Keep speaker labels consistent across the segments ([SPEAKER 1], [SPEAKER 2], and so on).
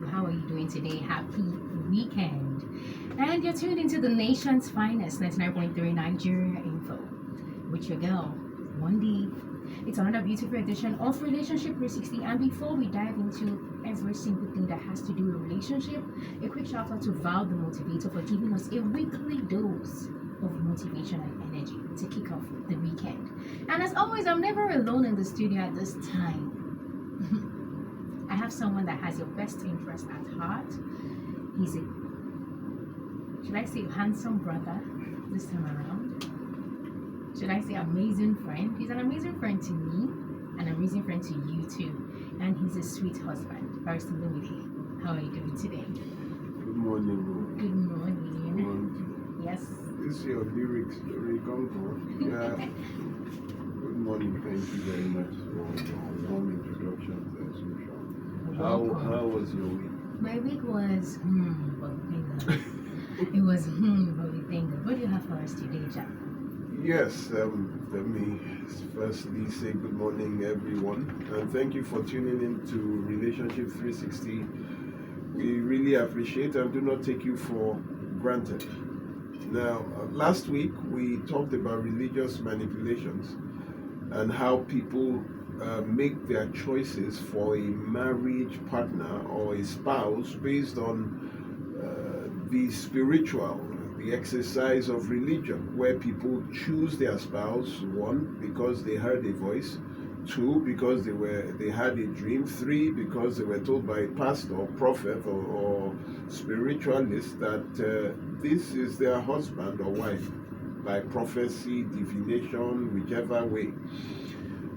[SPEAKER 1] How are you doing today? Happy weekend. And you're tuned into the nation's finest 99.3 Nigeria Info with your girl, Wendy. It's another beautiful edition of Relationship 360. And before we dive into every single thing that has to do with relationship, a quick shout out to Val the Motivator for giving us a weekly dose of motivation and energy to kick off the weekend. And as always, I'm never alone in the studio at this time. I have someone that has your best interest at heart. He's a, should I say, handsome brother this time around? Should I say, amazing friend? He's an amazing friend to me, an amazing friend to you too. And he's a sweet husband. First, Lumide, how are you doing today?
[SPEAKER 2] Good morning, bro.
[SPEAKER 1] Good morning.
[SPEAKER 2] Good morning.
[SPEAKER 1] Yes.
[SPEAKER 2] This is your lyrics, Jerry Congo. Yeah. Good morning. Thank you very much for your warm introductions as usual. How was your week?
[SPEAKER 1] My week was but we thank God. It was but we thank God. What do you have for us today, Jack?
[SPEAKER 2] Yes, let me firstly say good morning, everyone, and thank you for tuning in to Relationship 360. We really appreciate and do not take you for granted. Now, last week we talked about religious manipulations and how people make their choices for a marriage partner or a spouse based on the spiritual, the exercise of religion, where people choose their spouse, one, because they heard a voice, two, because they had a dream, three, because they were told by a pastor or prophet or spiritualist that this is their husband or wife, by prophecy, divination, whichever way.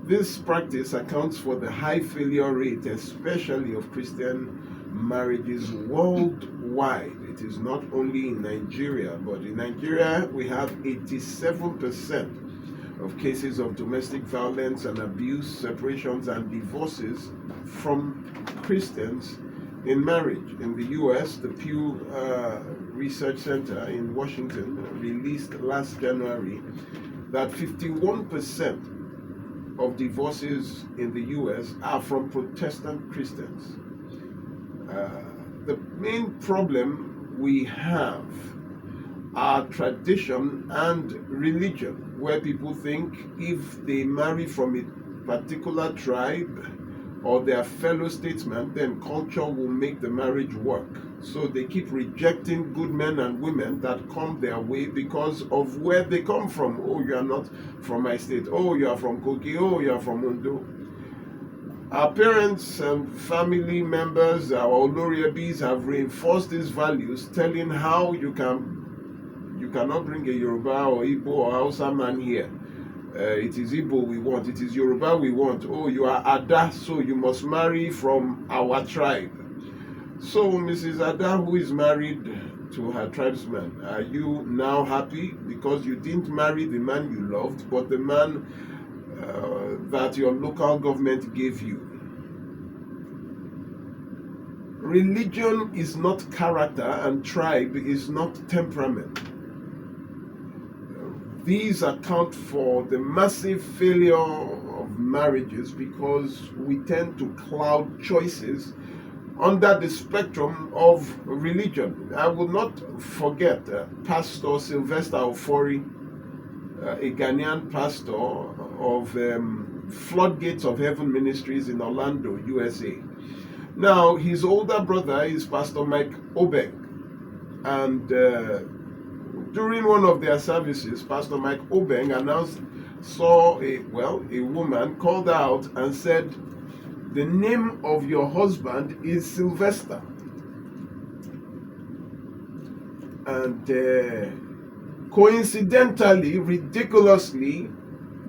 [SPEAKER 2] This practice accounts for the high failure rate, especially of Christian marriages worldwide. It is not only in Nigeria, but in Nigeria we have 87% of cases of domestic violence and abuse, separations and divorces from Christians in marriage. In the US, the Pew Research Center in Washington released last January that 51% of divorces in the US are from Protestant Christians. The main problem we have are tradition and religion, where people think if they marry from a particular tribe or their fellow statesmen, then culture will make the marriage work. So they keep rejecting good men and women that come their way because of where they come from. Oh, you are not from my state. Oh, you are from Kogi. Oh, you are from Ondo. Our parents and family members, our Oloriabis, have reinforced these values, telling how you cannot bring a Yoruba or Igbo or Hausa man here. It is Igbo we want. It is Yoruba we want. Oh, you are Ada, so you must marry from our tribe. So, Mrs. Ada, who is married to her tribesman, are you now happy because you didn't marry the man you loved, but the man that your local government gave you? Religion is not character and tribe is not temperament. These account for the massive failure of marriages because we tend to cloud choices under the spectrum of religion. I will not forget Pastor Sylvester Ofori, a Ghanaian pastor of Floodgates of Heaven Ministries in Orlando, USA. Now, his older brother is Pastor Mike Obeng, and during one of their services, Pastor Mike Obeng saw a woman called out and said, "The name of your husband is Sylvester." And coincidentally, ridiculously,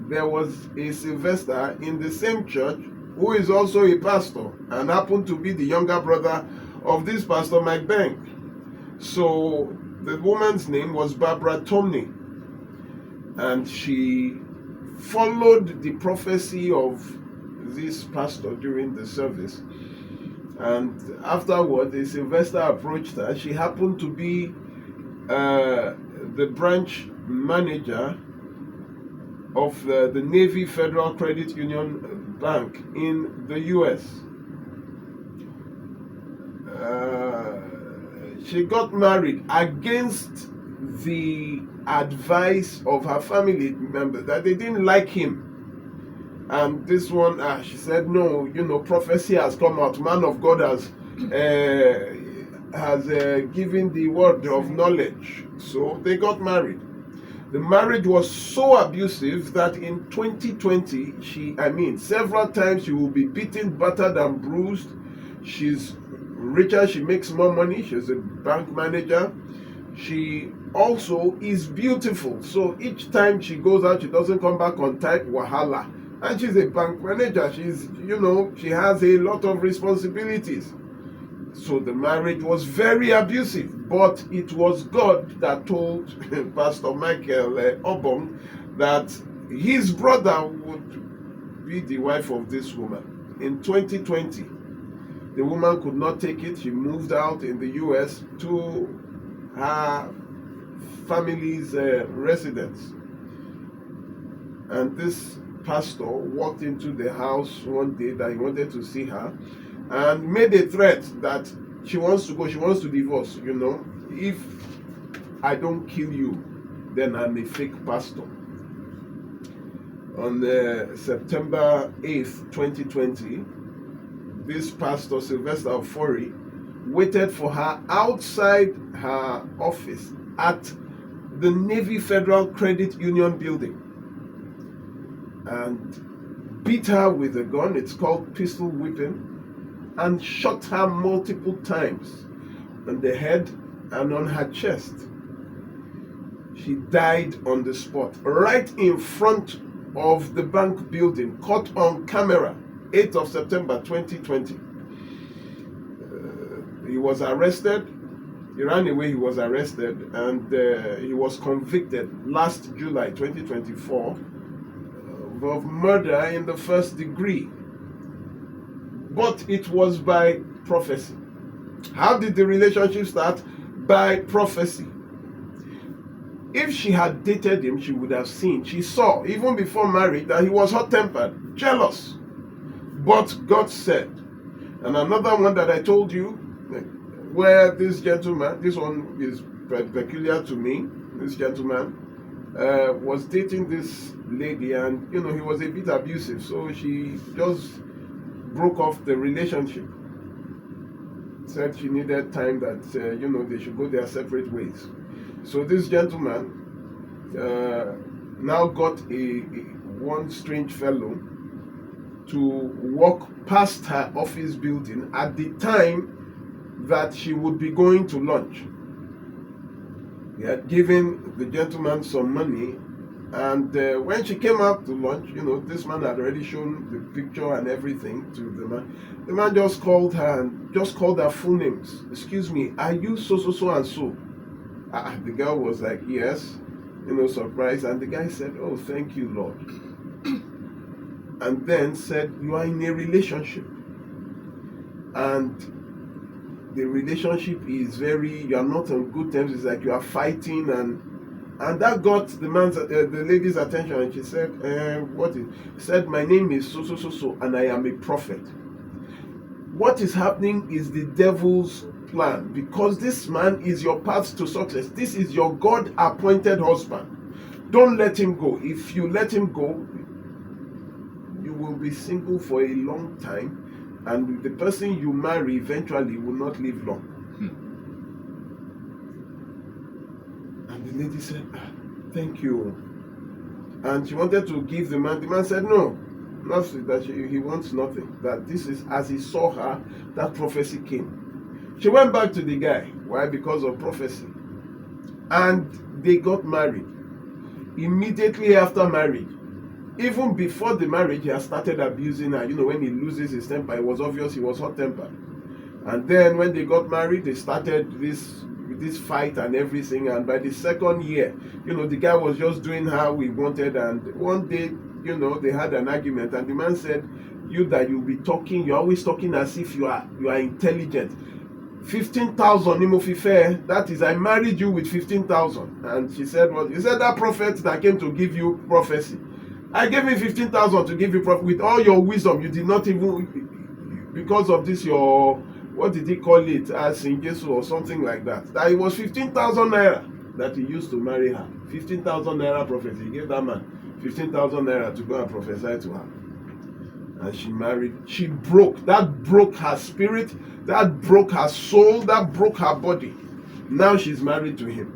[SPEAKER 2] there was a Sylvester in the same church who is also a pastor and happened to be the younger brother of this Pastor Mike Beng. So the woman's name was Barbara Tomney, and she followed the prophecy of this pastor during the service. And afterward, the Sylvester approached her. She happened to be the branch manager of the Navy Federal Credit Union Bank in the US. she got married against the advice of her family members, that they didn't like him. And this one, she said, no, prophecy has come out. Man of God has given the word of knowledge. So they got married. The marriage was so abusive that in 2020, several times she will be beaten, battered, and bruised. She's richer, she makes more money, she's a bank manager. She also is beautiful. So each time she goes out, she doesn't come back on time, wahala. And she's a bank manager. She has a lot of responsibilities. So the marriage was very abusive, but it was God that told Pastor Michael Obong that his brother would be the wife of this woman. In 2020, the woman could not take it. She moved out in the US to her family's residence. And this pastor walked into the house one day that he wanted to see her, and made a threat that she wants to go, she wants to divorce. If I don't kill you, then I'm a fake pastor. On September 8th, 2020, this pastor, Sylvester Ofori, waited for her outside her office at the Navy Federal Credit Union building and beat her with a gun. It's called pistol whipping. And shot her multiple times on the head and on her chest. She died on the spot, right in front of the bank building, caught on camera, 8th of September 2020. He was arrested. He ran away, he was arrested, and he was convicted last July 2024 of murder in the first degree. But it was by prophecy. How did the relationship start? By prophecy. If she had dated him, she would have seen, she saw, even before marriage, that he was hot-tempered, jealous. But God said, and another one that I told you, where this gentleman, this one is peculiar to me, this gentleman was dating this lady, and he was a bit abusive, so she just broke off the relationship. Said she needed time, that they should go their separate ways. So this gentleman now got one strange fellow to walk past her office building at the time that she would be going to lunch. He had given the gentleman some money. And when she came out to lunch, this man had already shown the picture and everything to the man. The man just called her and just called her full names. Excuse me, are you so and so? The girl was like, yes, surprised. And the guy said, oh, thank you, Lord. And then said, you are in a relationship. And the relationship is you are not on good terms. It's like you are fighting, and that got the lady's attention, and she said, He said, my name is so, and I am a prophet. What is happening is the devil's plan, because this man is your path to success. This is your God-appointed husband. Don't let him go. If you let him go, you will be single for a long time, and the person you marry eventually will not live long. The lady said, thank you. And she wanted to give the man. The man said, no, nothing, that he wants nothing. That this is, as he saw her, that prophecy came. She went back to the guy. Why? Because of prophecy. And they got married. Immediately after marriage, even before the marriage, he had started abusing her. When he loses his temper, it was obvious he was hot-tempered. And then when they got married, they started this fight and everything. And by the second year, the guy was just doing how he wanted. And one day, they had an argument, and the man said, you'll be talking, you're always talking as if you are intelligent. 15,000 Imofife, that is, I married you with 15,000. And she said, well, you said that prophet that came to give you prophecy. I gave him 15,000 to give you prophecy. With all your wisdom, you did not even, because of this, your what did he call it, as in Jesus or something like that, that it was 15,000 naira that he used to marry her. 15,000 naira prophecy. He gave that man 15,000 naira to go and prophesy to her. And she married. She broke. That broke her spirit. That broke her soul. That broke her body. Now she's married to him.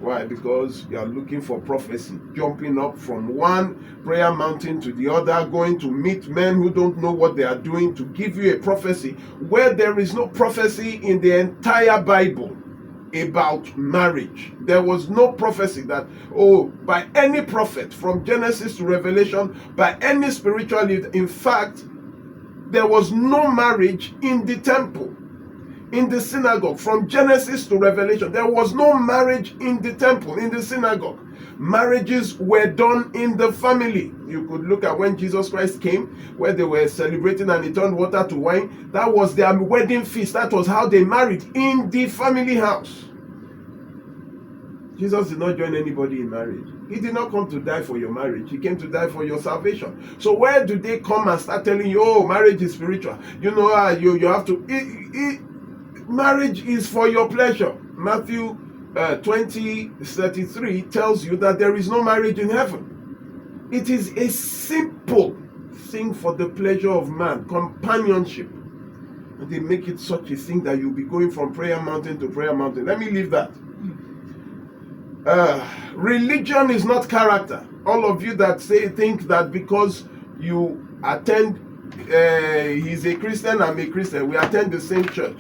[SPEAKER 2] Why? Because you are looking for prophecy, jumping up from one prayer mountain to the other, going to meet men who don't know what they are doing to give you a prophecy where there is no prophecy in the entire Bible about marriage. There was no prophecy that, by any prophet from Genesis to Revelation, by any spiritual leader. In fact, there was no marriage in the temple, in the synagogue. From Genesis to Revelation, there was no marriage in the temple, in the synagogue. Marriages were done in the family. You could look at when Jesus Christ came, where they were celebrating and he turned water to wine. That was their wedding feast. That was how they married, in the family house. Jesus did not join anybody in marriage. He did not come to die for your marriage. He came to die for your salvation. So where do they come and start telling you, marriage is spiritual? You have to... marriage is for your pleasure. Matthew 20:33 tells you that there is no marriage in heaven. It is a simple thing for the pleasure of man, companionship. And they make it such a thing that you'll be going from prayer mountain to prayer mountain. Let me leave that. Religion is not character. All of you that think that because you attend, he's a Christian, I'm a Christian, we attend the same church.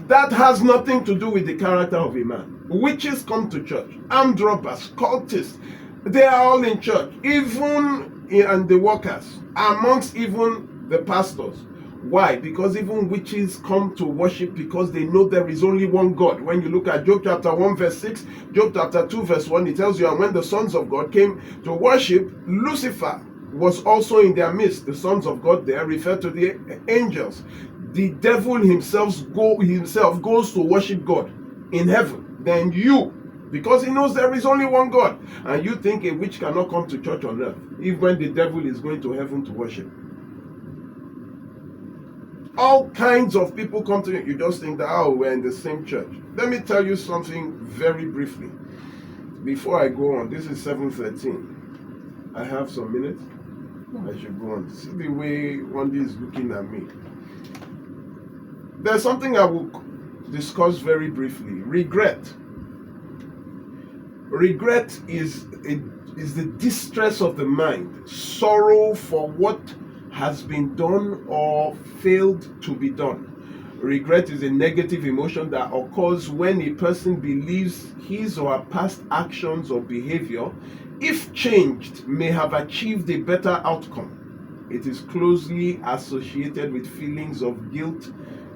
[SPEAKER 2] That has nothing to do with the character of a man. Witches come to church, armed robbers, cultists, they are all in church, even and the workers, amongst even the pastors. Why? Because even witches come to worship because they know there is only one God. When you look at Job chapter 1 verse 6, Job chapter 2 verse 1, it tells you, and when the sons of God came to worship, Lucifer was also in their midst. The sons of God there refer to the angels. The devil himself goes to worship God in heaven. Then you, because he knows there is only one God, and you think a witch cannot come to church on earth, even when the devil is going to heaven to worship. All kinds of people come to you. You just think that, we're in the same church. Let me tell you something very briefly before I go on. This is 7:13. I have some minutes. I should go on. See the way Wendy is looking at me. There's something I will discuss very briefly. Regret. Regret is the distress of the mind, sorrow for what has been done or failed to be done. Regret is a negative emotion that occurs when a person believes his or her past actions or behavior, if changed, may have achieved a better outcome. It is closely associated with feelings of guilt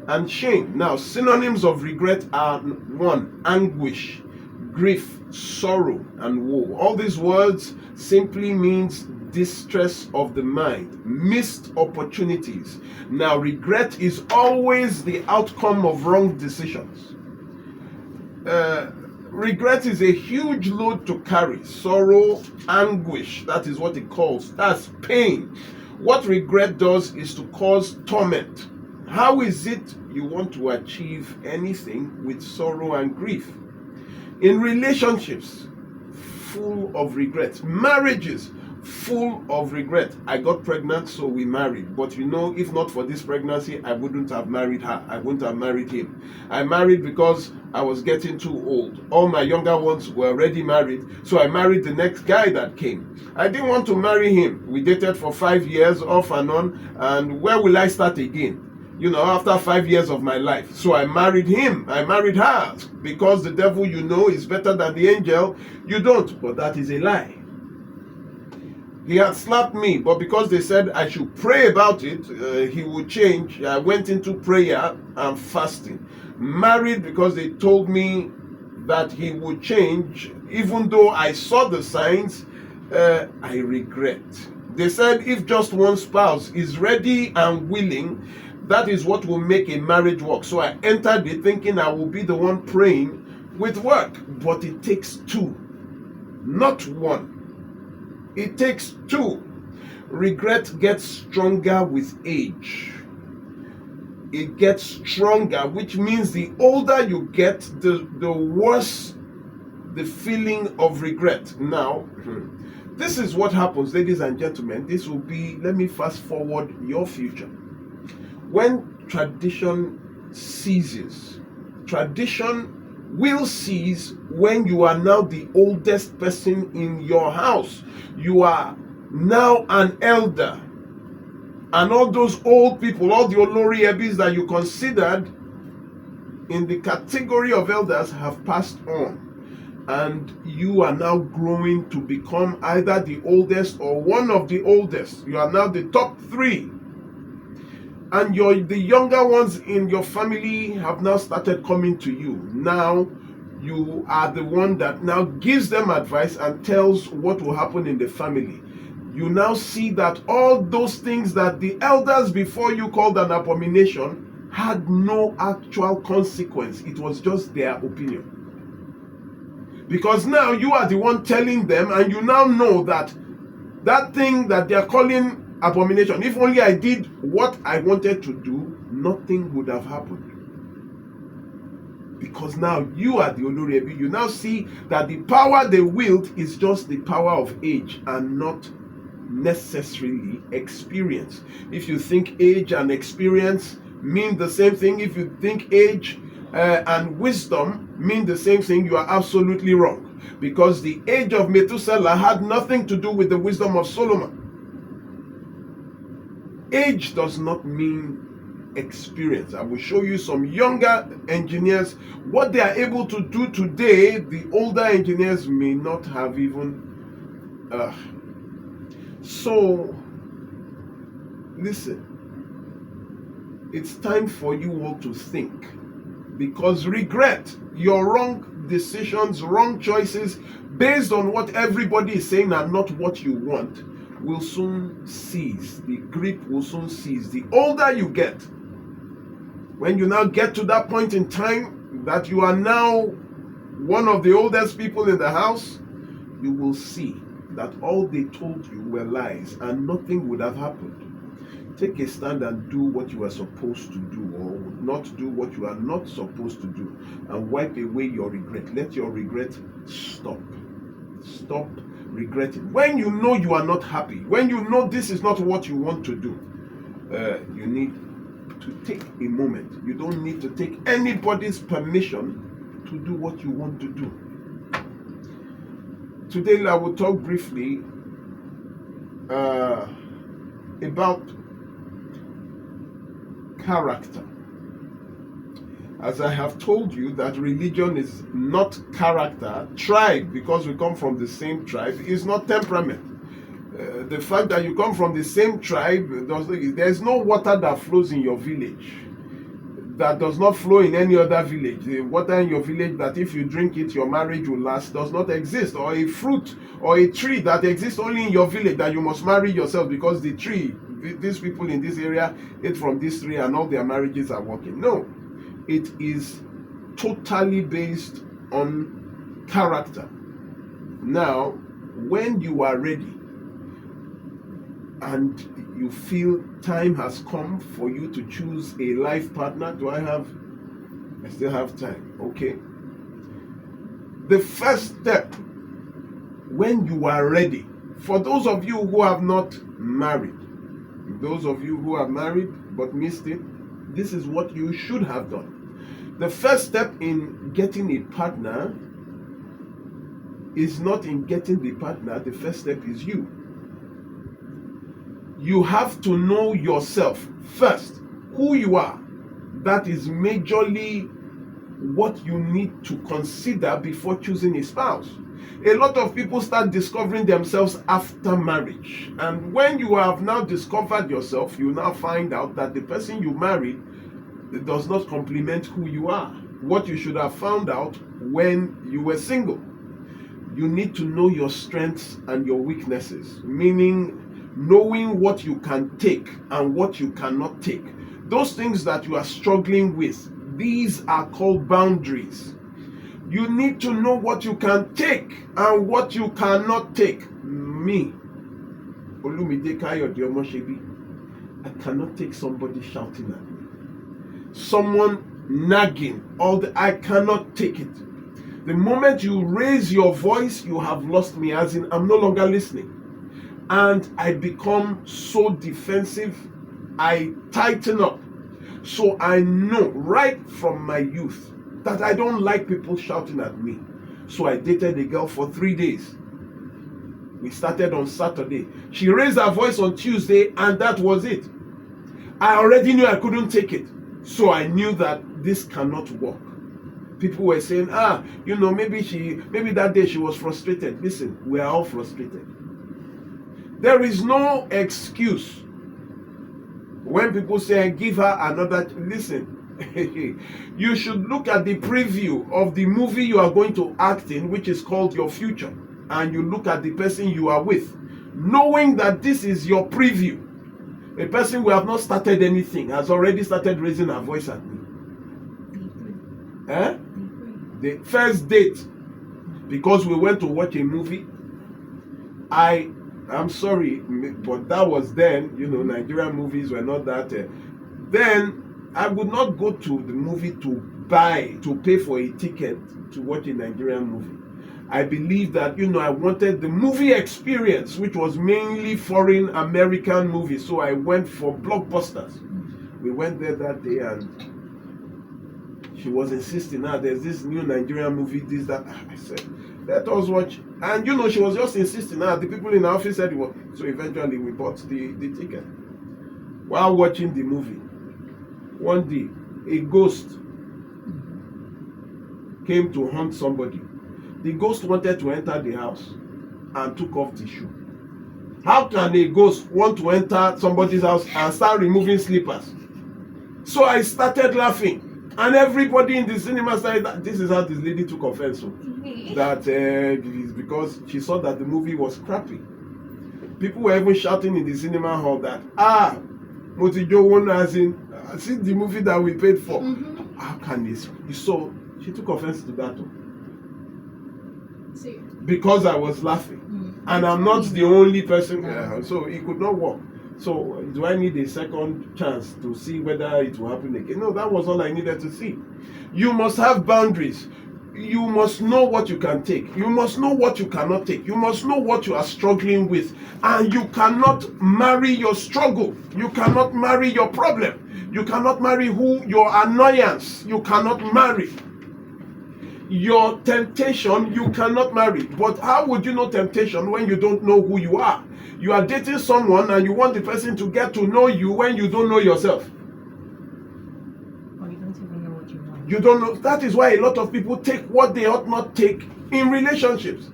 [SPEAKER 2] and shame. Now, synonyms of regret are: 1, anguish, grief, sorrow, and woe. All these words simply means distress of the mind, missed opportunities. Now, regret is always the outcome of wrong decisions. Regret is a huge load to carry. Sorrow, anguish, that is what it calls. That's pain. What regret does is to cause torment. How is it you want to achieve anything with sorrow and grief? In relationships, full of regrets. Marriages, full of regret. I got pregnant, so we married. But if not for this pregnancy, I wouldn't have married her. I wouldn't have married him. I married because I was getting too old. All my younger ones were already married, so I married the next guy that came. I didn't want to marry him. We dated for 5 years, off and on, and where will I start again? After 5 years of my life. So I married him. I married her. Because the devil is better than the angel, you don't. But that is a lie. He had slapped me, but because they said I should pray about it, he would change. I went into prayer and fasting. Married because they told me that he would change. Even though I saw the signs, I regret. They said if just one spouse is ready and willing, that is what will make a marriage work. So I entered it thinking I will be the one praying with work. But it takes 2, not 1. It takes 2. Regret gets stronger with age. it gets stronger, which means the older you get, the worse the feeling of regret. Now, this is what happens, ladies and gentlemen. This will be, let me fast forward your future. When tradition ceases, tradition will cease when you are now the oldest person in your house. You are now an elder. And all those old people, all the Olori Ebis that you considered in the category of elders have passed on. And you are now growing to become either the oldest or one of the oldest. You are now the top 3. And the younger ones in your family have now started coming to you. Now you are the one that now gives them advice and tells what will happen in the family. You now see that all those things that the elders before you called an abomination had no actual consequence. It was just their opinion. Because now you are the one telling them, and you now know that that thing that they are calling abomination, if only I did what I wanted to do, nothing would have happened. Because now you are the Olori Ebi. You now see that the power they wield is just the power of age and not necessarily experience. If you think age and experience mean the same thing, if you think age and wisdom mean the same thing, you are absolutely wrong. Because the age of Methuselah had nothing to do with the wisdom of Solomon. Age does not mean experience. I will show you some younger engineers. What they are able to do today, the older engineers may not have even. So, listen. It's time for you all to think. Because regret, your wrong decisions, wrong choices, based on what everybody is saying and not what you want, will soon cease. The grip will soon cease. The older you get, when you now get to that point in time that you are now one of the oldest people in the house, you will see that all they told you were lies and nothing would have happened. Take a stand and do what you are supposed to do, or not do what you are not supposed to do, and wipe away your regret. Let your regret stop. Stop regretting. When you know you are not happy, when you know this is not what you want to do, you need to take a moment. You don't need to take anybody's permission to do what you want to do. Today I will talk briefly about character. As I have told you that religion is not character. Tribe, because we come from the same tribe, is not temperament. The fact that you come from the same tribe, there's no water that flows in your village that does not flow in any other village. The water in your village that if you drink it, your marriage will last, does not exist. Or a fruit or a tree that exists only in your village that you must marry yourself because the tree, these people in this area ate from this tree and all their marriages are working. No, it is totally based on character. Now, when you are ready and you feel time has come for you to choose a life partner, I still have time, okay? The first step, when you are ready, for those of you who have not married, those of you who are married but missed it, this is what you should have done. The first step in getting a partner is not in getting the partner. The first step is you. You have to know yourself first, who you are. That is majorly what you need to consider before choosing a spouse. A lot of people start discovering themselves after marriage. And when you have now discovered yourself, you now find out that the person you married does not complement who you are. What you should have found out when you were single. You need to know your strengths and your weaknesses, meaning knowing what you can take and what you cannot take. Those things that you are struggling with, these are called boundaries. You need to know what you can take and what you cannot take. Me, Olumide Kayode Omoshebi, I cannot take somebody shouting at me. someone nagging I cannot take it. The moment you raise your voice, you have lost me, as in I'm no longer listening. And I become so defensive, I tighten up. So I know right from my youth that I don't like people shouting at me. So I dated a girl for 3 days. We started on Saturday. She raised her voice on Tuesday, and that was it. I already knew I couldn't take it. So I knew that this cannot work. People were saying, maybe that day she was frustrated. Listen, we are all frustrated. There is no excuse. When people say, give her another, listen, you should look at the preview of the movie you are going to act in, which is called Your Future. And you look at the person you are with, knowing that this is your preview. A person who have not started anything has already started raising her voice at me. The first date, because we went to watch a movie. I'm sorry, but that was then, Nigerian movies were not that. Then I would not go to the movie to pay for a ticket to watch a Nigerian movie. I believe that, I wanted the movie experience, which was mainly foreign American movies. So I went for blockbusters. We went there that day, and she was insisting, there's this new Nigerian movie, this, that. I said, let us watch. And, she was just insisting. The people in the office said, so eventually we bought the ticket. While watching the movie, one day, a ghost came to haunt somebody. The ghost wanted to enter the house and took off the shoe. How can a ghost want to enter somebody's house and start removing slippers? So I started laughing, and everybody in the cinema started. This is how this lady took offense. That is because she saw that the movie was crappy. People were even shouting in the cinema hall that Motijo won, as in see the movie that we paid for. Mm-hmm. How can this? So she took offense to that too. Because I was laughing, and I'm not the only person, so it could not work. So do I need a second chance to see whether it will happen again? No, that was all I needed to see. You must have boundaries. You must know what you can take. You must know what you cannot take. You must know what you are struggling with, and you cannot marry your struggle. You cannot marry your problem. You cannot marry your annoyance. You cannot marry your temptation. You cannot marry. But how would you know temptation when you don't know who you are? You are dating someone and you want the person to get to know you when you don't know yourself.
[SPEAKER 1] Or you don't even know what you want.
[SPEAKER 2] You don't know. That is why a lot of people take what they ought not take in relationships.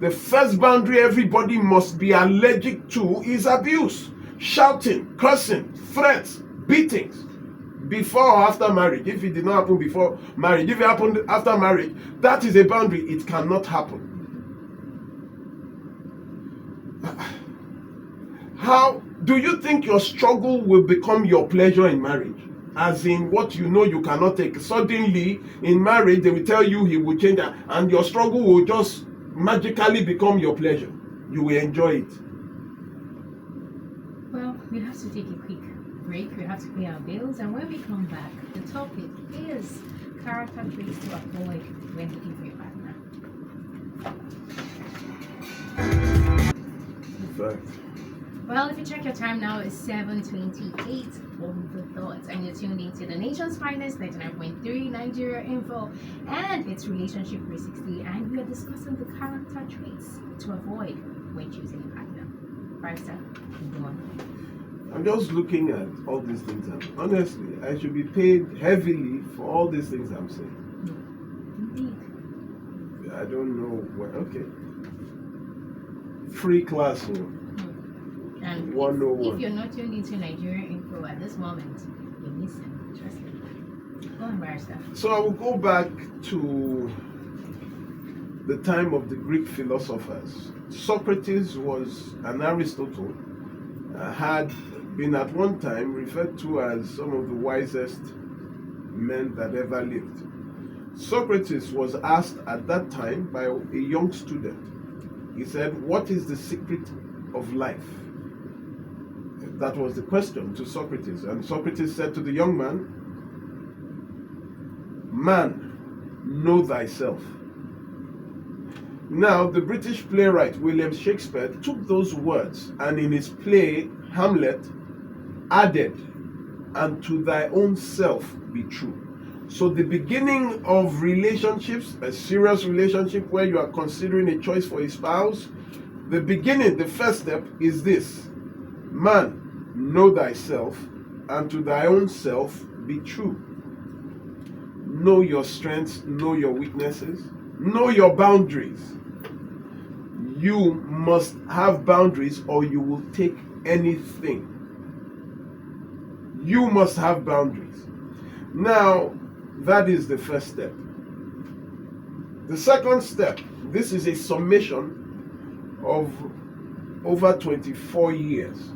[SPEAKER 2] The first boundary everybody must be allergic to is abuse, shouting, cursing, threats, beatings. Before or after marriage. If it did not happen before marriage, if it happened after marriage, that is a boundary. It cannot happen. How do you think your struggle will become your pleasure in marriage? As in what you cannot take. Suddenly in marriage they will tell you he will change, and your struggle will just magically become your pleasure. You will enjoy it.
[SPEAKER 1] Well, we have to take a quick break. We have to pay our bills, and when we come back, the topic is character traits to avoid when looking for your partner.
[SPEAKER 2] In fact.
[SPEAKER 1] Well, if you check your time now, it's 7:28 on the dot, and you're tuned into the nation's finest 99.3 Nigeria Info, and it's Relationship 360, and we are discussing the character traits to avoid when choosing a partner. Barrister, go on.
[SPEAKER 2] I'm just looking at all these things, and honestly, I should be paid heavily for all these things I'm saying.
[SPEAKER 1] Indeed.
[SPEAKER 2] I don't know where. Okay. Free class.
[SPEAKER 1] And if you're not tuned into Nigeria Info at this moment, you're missing. Trust me. Go on, Barrister.
[SPEAKER 2] So I will go back to the time of the Greek philosophers. Socrates was an Aristotle, had been at one time referred to as some of the wisest men that ever lived. Socrates was asked at that time by a young student. He said, "What is the secret of life?" That was the question to Socrates. And Socrates said to the young man, Man, know thyself. Now, the British playwright William Shakespeare took those words and in his play Hamlet added, and to thy own self be true. So the beginning of relationships, a serious relationship where you are considering a choice for a spouse, the beginning, the first step is this: man, know thyself, and to thy own self be true. Know your strengths, know your weaknesses, know your boundaries. You must have boundaries or you will take anything. You must have boundaries. Now, that is the first step. The second step, this is a summation of over 24 years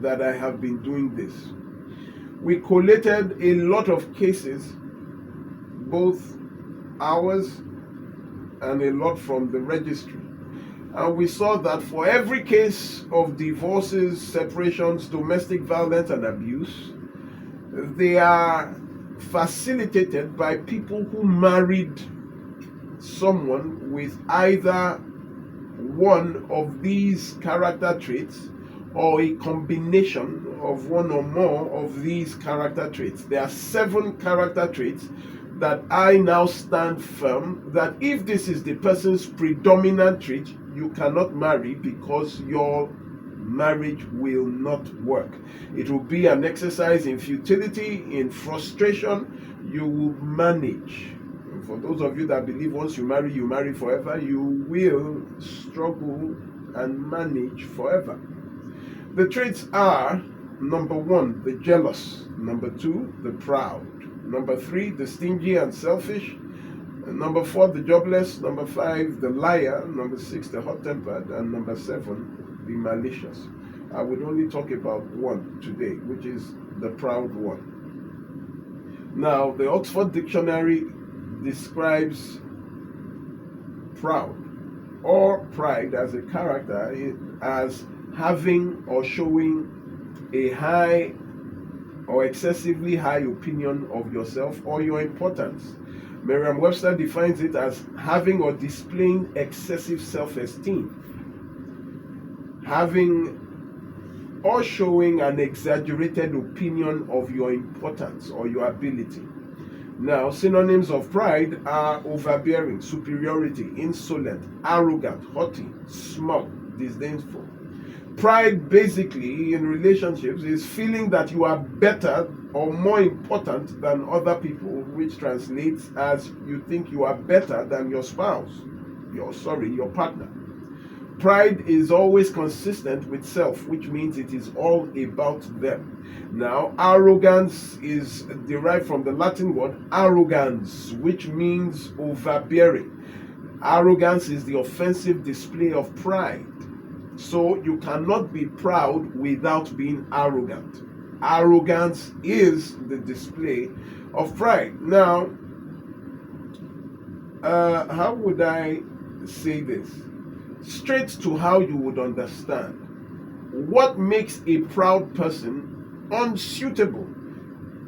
[SPEAKER 2] that I have been doing this. We collated a lot of cases, both ours and a lot from the registry. And we saw that for every case of divorces, separations, domestic violence and abuse, they are facilitated by people who married someone with either one of these character traits or a combination of one or more of these character traits. There are 7 character traits that I now stand firm that if this is the person's predominant trait, you cannot marry, because your marriage will not work. It will be an exercise in futility, in frustration. You will manage. For those of you that believe once you marry forever, you will struggle and manage forever. The traits are: number 1, the jealous; number 2, the proud; number 3, the stingy and selfish; number 4, the jobless; number 5, the liar; number 6, the hot-tempered; and number 7, the malicious. I would only talk about one today, which is the proud one. Now, the Oxford Dictionary describes proud or pride as a character as having or showing a high or excessively high opinion of yourself or your importance. Merriam-Webster defines it as having or displaying excessive self-esteem, having or showing an exaggerated opinion of your importance or your ability. Now, synonyms of pride are overbearing, superiority, insolent, arrogant, haughty, smug, disdainful. Pride, basically, in relationships, is feeling that you are better or more important than other people, which translates as you think you are better than your spouse, your partner. Pride is always consistent with self, which means it is all about them. Now, arrogance is derived from the Latin word arrogans, which means overbearing. Arrogance is the offensive display of pride. So you cannot be proud without being arrogant. Arrogance is the display of pride. Now, how would I say this? Straight to how you would understand. What makes a proud person unsuitable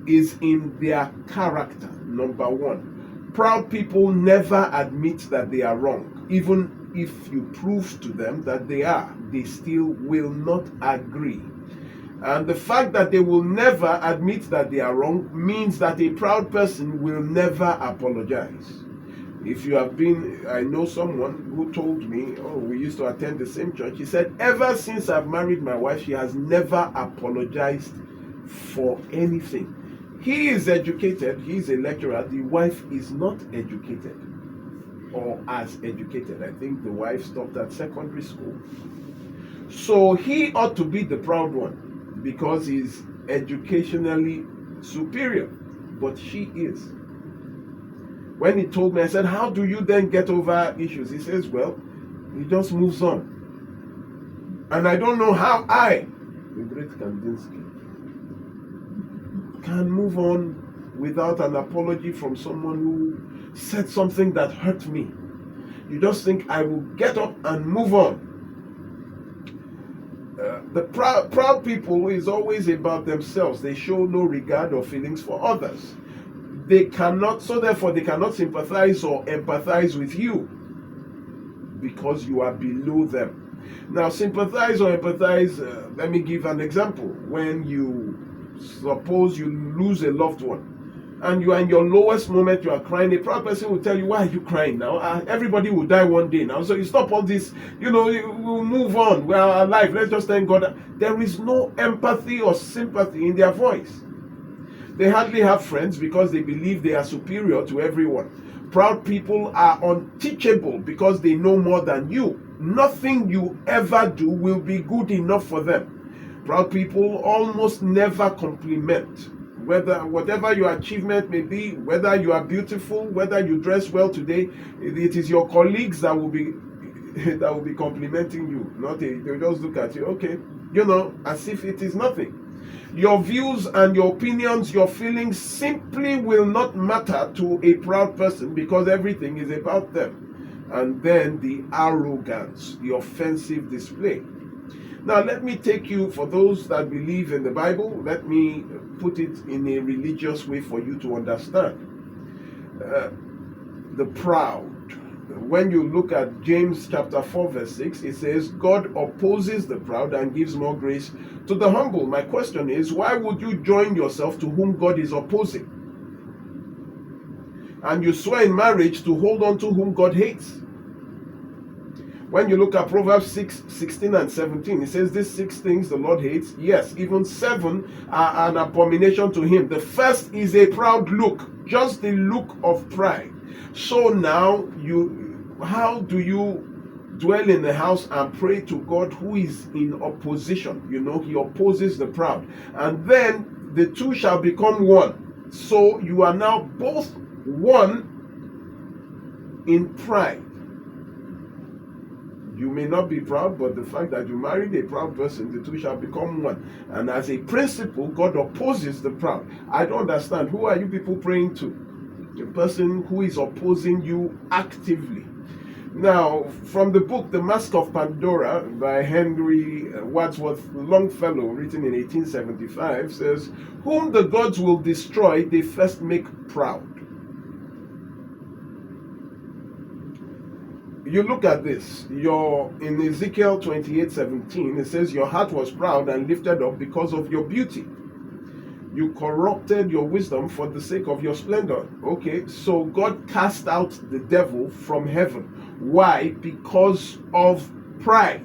[SPEAKER 2] is in their character. Number 1, proud people never admit that they are wrong. Even if you prove to them that they are, they still will not agree. And the fact that they will never admit that they are wrong means that a proud person will never apologize. If you have been, I know someone who told me, we used to attend the same church. He said, ever since I've married my wife, she has never apologized for anything. He is educated, he's a lecturer. The wife is not educated or as educated. I think the wife stopped at secondary school. So he ought to be the proud one because he's educationally superior, but she is. When he told me, I said, how do you then get over issues? He says, well, he just moves on. And I don't know how I, the great Kandinsky, can move on without an apology from someone who said something that hurt me. You just think I will get up and move on. The proud people is always about themselves. They show no regard or feelings for others. they cannot, so therefore they cannot sympathize or empathize with you because you are below them. Now, sympathize or empathize, let me give an example. When you suppose you lose a loved one and you are in your lowest moment, you are crying, a proud person will tell you, why are you crying now? Everybody will die one day now, so you stop all this, we'll move on, we are alive, let's just thank God. There is no empathy or sympathy in their voice. They hardly have friends because they believe they are superior to everyone. Proud people are unteachable because they know more than you. Nothing you ever do will be good enough for them. Proud people almost never compliment. Whatever your achievement may be, whether you are beautiful, whether you dress well today, it is your colleagues that will be complimenting you. They'll just look at you, okay, as if it is nothing. Your views and your opinions, your feelings simply will not matter to a proud person because everything is about them. And then the arrogance, the offensive display. Now, let me take you, for those that believe in the Bible, let me put it in a religious way for you to understand. The proud. When you look at James chapter 4 verse 6, it says, God opposes the proud and gives more grace to the humble. My question is, why would you join yourself to whom God is opposing? And you swear in marriage to hold on to whom God hates. When you look at Proverbs 6:16 and 17, it says, these 6 things the Lord hates. Yes, even 7 are an abomination to him. The first is a proud look, just the look of pride. So now, how do you dwell in the house and pray to God who is in opposition? He opposes the proud. And then the two shall become one. So you are now both one in pride. You may not be proud, but the fact that you married a proud person, the two shall become one. And as a principle, God opposes the proud. I don't understand. Who are you people praying to? The person who is opposing you actively. Now, from the book The Mask of Pandora by Henry Wadsworth Longfellow, written in 1875, says, whom the gods will destroy, they first make proud. You look at this, in Ezekiel 28:17, it says, your heart was proud and lifted up because of your beauty. You corrupted your wisdom for the sake of your splendor. Okay, so God cast out the devil from heaven. Why? Because of pride.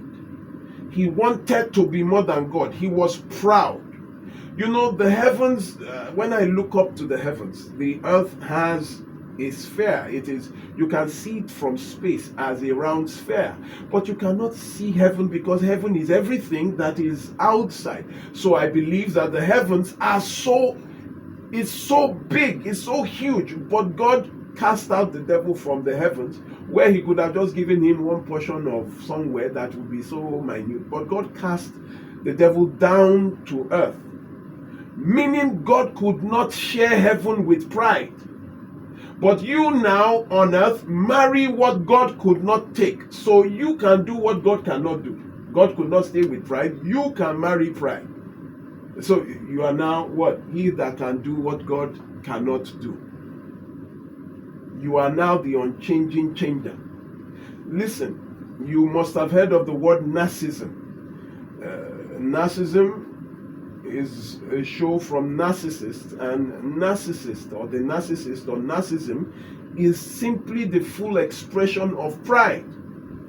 [SPEAKER 2] He wanted to be more than God. He was proud. The heavens, when I look up to the heavens, the earth has a sphere. You can see it from space as a round sphere, but you cannot see heaven because heaven is everything that is outside. So I believe that the heavens it's so big, it's so huge, but God cast out the devil from the heavens, where he could have just given him one portion of somewhere that would be so minute. But God cast the devil down to earth, meaning God could not share heaven with pride. But you now on earth marry what God could not take. So you can do what God cannot do. God could not stay with pride. You can marry pride. So you are now what? He that can do what God cannot do. You are now the unchanging changer. Listen, you must have heard of the word narcissism. Narcissism is a show from Narcissist, and narcissist or the narcissist or narcissism is simply the full expression of pride.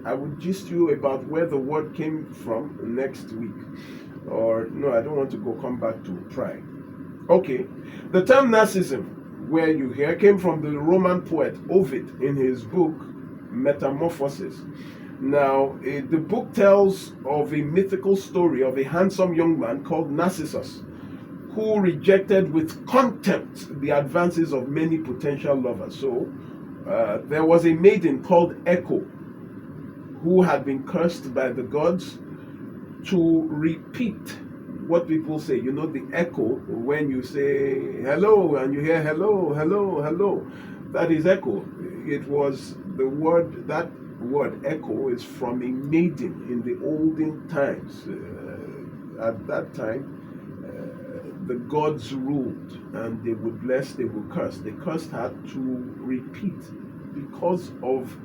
[SPEAKER 2] I will gist you about where the word came from next week. Or no, I don't want to come back to pride. Okay, the term narcissism, where you hear, came from the Roman poet Ovid in his book Metamorphoses. Now, the book tells of a mythical story of a handsome young man called Narcissus, who rejected with contempt the advances of many potential lovers. So, there was a maiden called Echo, who had been cursed by the gods to repeat what people say. The echo, when you say hello and you hear hello, hello, hello, that is echo. It was the word, that word echo is from a maiden in the olden times. At that time, the gods ruled, and they would bless, they would curse. The curse had to repeat because of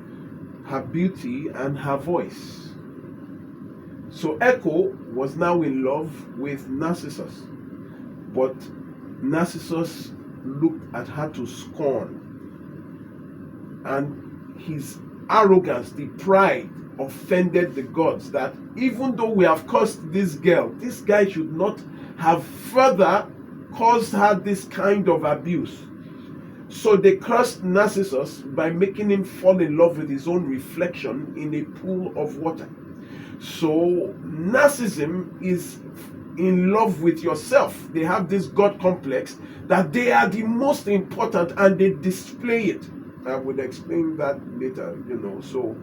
[SPEAKER 2] her beauty and her voice. So Echo was now in love with Narcissus, but Narcissus looked at her to scorn, and his arrogance, the pride, offended the gods, that even though we have cursed this girl, this guy should not have further caused her this kind of abuse. So they cursed Narcissus by making him fall in love with his own reflection in a pool of water. So narcissism is in love with yourself. They have this God complex that they are the most important, and they display it. I would explain that later, So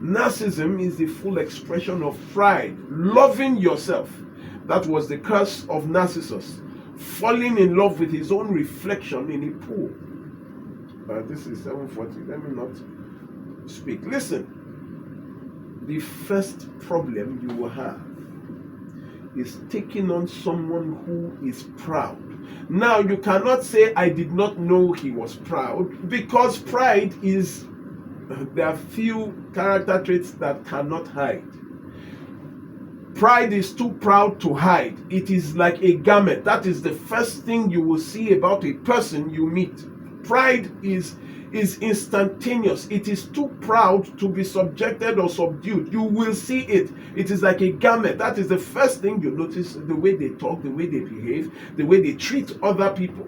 [SPEAKER 2] narcissism is the full expression of pride, loving yourself. That was the curse of Narcissus, falling in love with his own reflection in a pool. This is 7:40. Let me not speak. Listen, the first problem you will have is taking on someone who is proud. Now, you cannot say, I did not know he was proud, because pride is, there are few character traits that cannot hide. Pride is too proud to hide. It is like a garment. That is the first thing you will see about a person you meet. Pride is instantaneous. It is too proud to be subjected or subdued. You will see it. It is like a garment. That is the first thing you notice, the way they talk, the way they behave, the way they treat other people.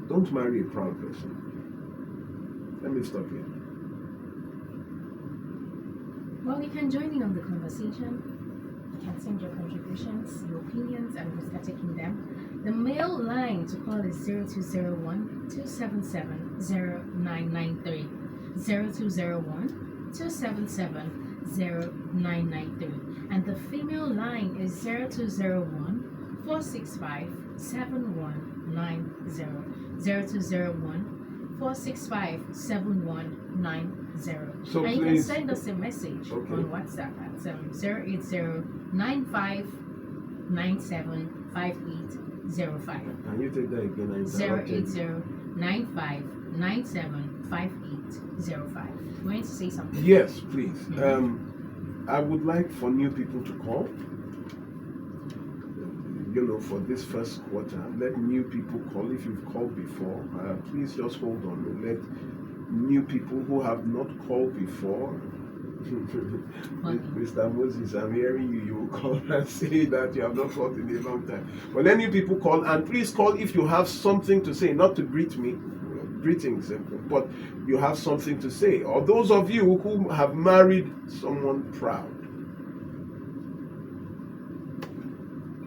[SPEAKER 2] Don't marry a proud person. Let me stop here.
[SPEAKER 1] Well, you can join in on the conversation. You can send your contributions, your opinions, and we'll start taking them. The mail line to call is 0201-277-0993. 0201-277-0993. And the female line is 0201-465-7190. 0201-465-7190.
[SPEAKER 2] So
[SPEAKER 1] and you
[SPEAKER 2] please,
[SPEAKER 1] can send us a message on WhatsApp at 080-9597-5805.
[SPEAKER 2] Can you take that again?
[SPEAKER 1] 080-9597-5805. You want to say something?
[SPEAKER 2] Yes, please. I would like for new people to call. For this first quarter, let new people call. If you've called before, please just hold on. Let new people who have not called before. Mr. Moses, I'm hearing you. You will call and say that you have not called in a long time. But let new people call, and please call if you have something to say, not to greet me, greetings, but you have something to say. Or those of you who have married someone proud.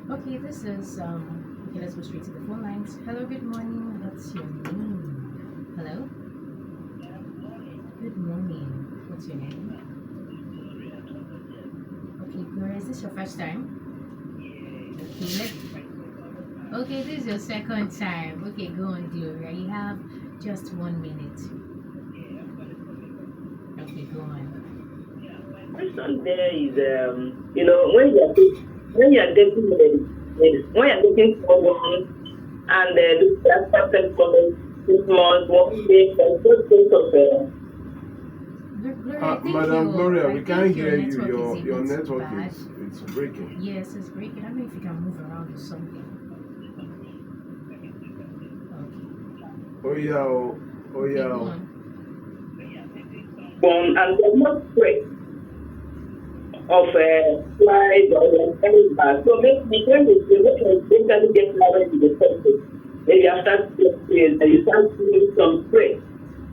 [SPEAKER 1] Okay, this is okay, let's go straight to the phone lines. Hello, good morning. What's your name? Hello? Good morning. What's your name? Okay, Gloria, is this your first time? Okay, this is your second time. Okay, go on, Gloria. You have just 1 minute. Okay, go on.
[SPEAKER 3] Question there is, when you are dating someone and the started for 6 months, 1 day, and just think of
[SPEAKER 2] Madam Gloria, we can't hear you.
[SPEAKER 1] Your
[SPEAKER 2] Your network is breaking.
[SPEAKER 1] Yes, it's breaking. I don't know if you can move around or something.
[SPEAKER 2] Okay. Oh yeah.
[SPEAKER 3] And they're not afraid of pride or anything bad. So maybe when you basically get married to the person, maybe after 6 years, you start feeling some threat.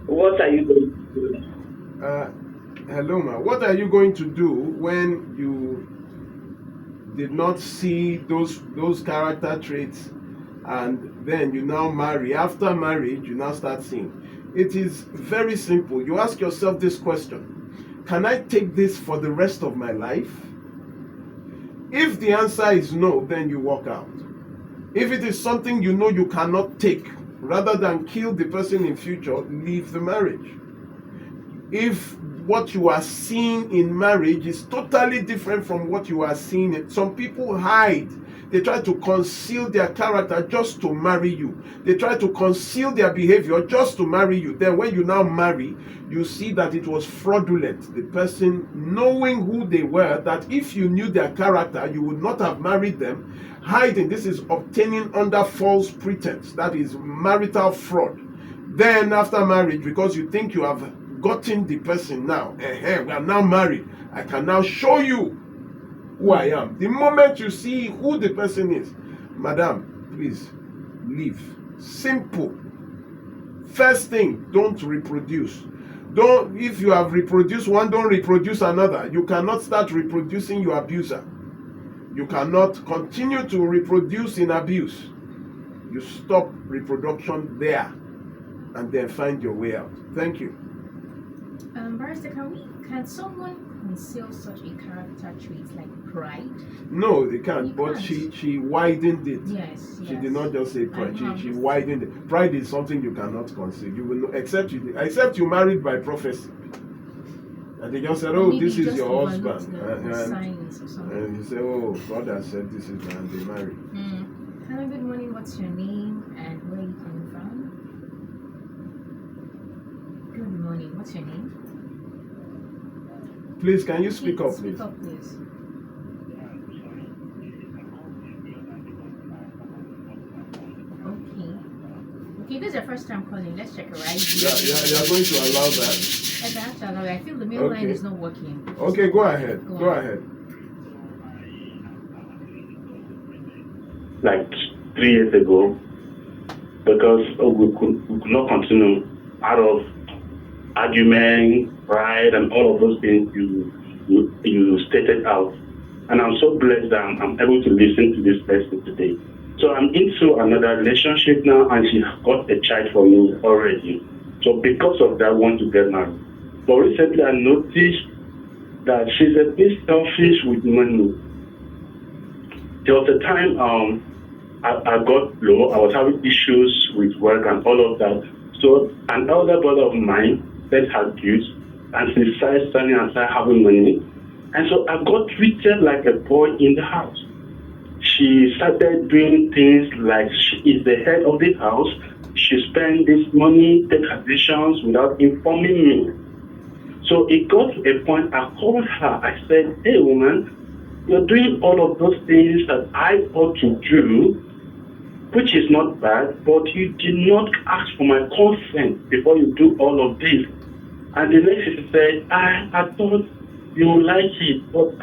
[SPEAKER 3] What are you going to do?
[SPEAKER 2] Hello, ma. What are you going to do when you did not see those character traits, and then you now marry? After marriage, you now start seeing. It is very simple. You ask yourself this question: can I take this for the rest of my life? If the answer is no, then you walk out. If it is something you know you cannot take, rather than kill the person in future, leave the marriage. If what you are seeing in marriage is totally different from what you are seeing. Some people hide. They try to conceal their character just to marry you. They try to conceal their behavior just to marry you. Then when you now marry, you see that it was fraudulent. The person knowing who they were, that if you knew their character, you would not have married them. Hiding, this is obtaining under false pretense. That is marital fraud. Then after marriage, because you think you have gotten the person now, we are now married, I can now show you who I am. The moment you see who the person is, madam, please leave. Simple. First thing, don't reproduce. Don't, if you have reproduced one, don't reproduce another. You cannot start reproducing your abuser. You cannot continue to reproduce in abuse. You stop reproduction there and then find your way out. Thank you.
[SPEAKER 1] Barrister, can someone conceal such a character trait like pride?
[SPEAKER 2] No, they can't.
[SPEAKER 1] You
[SPEAKER 2] But
[SPEAKER 1] can't.
[SPEAKER 2] she widened it.
[SPEAKER 1] Yes.
[SPEAKER 2] She did not just say pride.
[SPEAKER 1] I know,
[SPEAKER 2] She
[SPEAKER 1] I'm just-
[SPEAKER 2] widened it. Pride is something you cannot conceal. You will know, except you married by prophecy, and they just said, "Oh,
[SPEAKER 1] Maybe
[SPEAKER 2] this is
[SPEAKER 1] just
[SPEAKER 2] your
[SPEAKER 1] overlooked
[SPEAKER 2] husband,"
[SPEAKER 1] the signs or something.
[SPEAKER 2] and you say, "Oh, God has said this is man." They married.
[SPEAKER 1] Hello, good morning. What's your name and where are you coming from? Good morning. What's your name?
[SPEAKER 2] Please, can you speak up,
[SPEAKER 1] Speak
[SPEAKER 2] please?
[SPEAKER 1] up, please. Okay, this is your first time calling. Let's check it right.
[SPEAKER 2] You're going to allow that.
[SPEAKER 1] Yes, actually, I feel the main line
[SPEAKER 2] Okay.
[SPEAKER 1] is not working.
[SPEAKER 2] Okay, go ahead.
[SPEAKER 1] Go
[SPEAKER 2] Go
[SPEAKER 1] on.
[SPEAKER 2] ahead.
[SPEAKER 4] Like 3 years ago, because we could not continue out of argument, pride, and all of those things you stated out. And I'm so blessed that I'm able to listen to this person today. So I'm into another relationship now, and she got a child for me already. So because of that, I want to get married. But recently, I noticed that she's a bit selfish with money. There was a time I got low. I was having issues with work and all of that. So an elder brother of mine set her dues, and she started standing and started having money. And so I got treated like a boy in the house. She started doing things like she is the head of the house. She spent this money, take her decisions without informing me. So it got to a point, I called her. I said, "Hey woman, you're doing all of those things that I ought to do, which is not bad, but you did not ask for my consent before you do all of this." And the next she said, I thought you would like it, but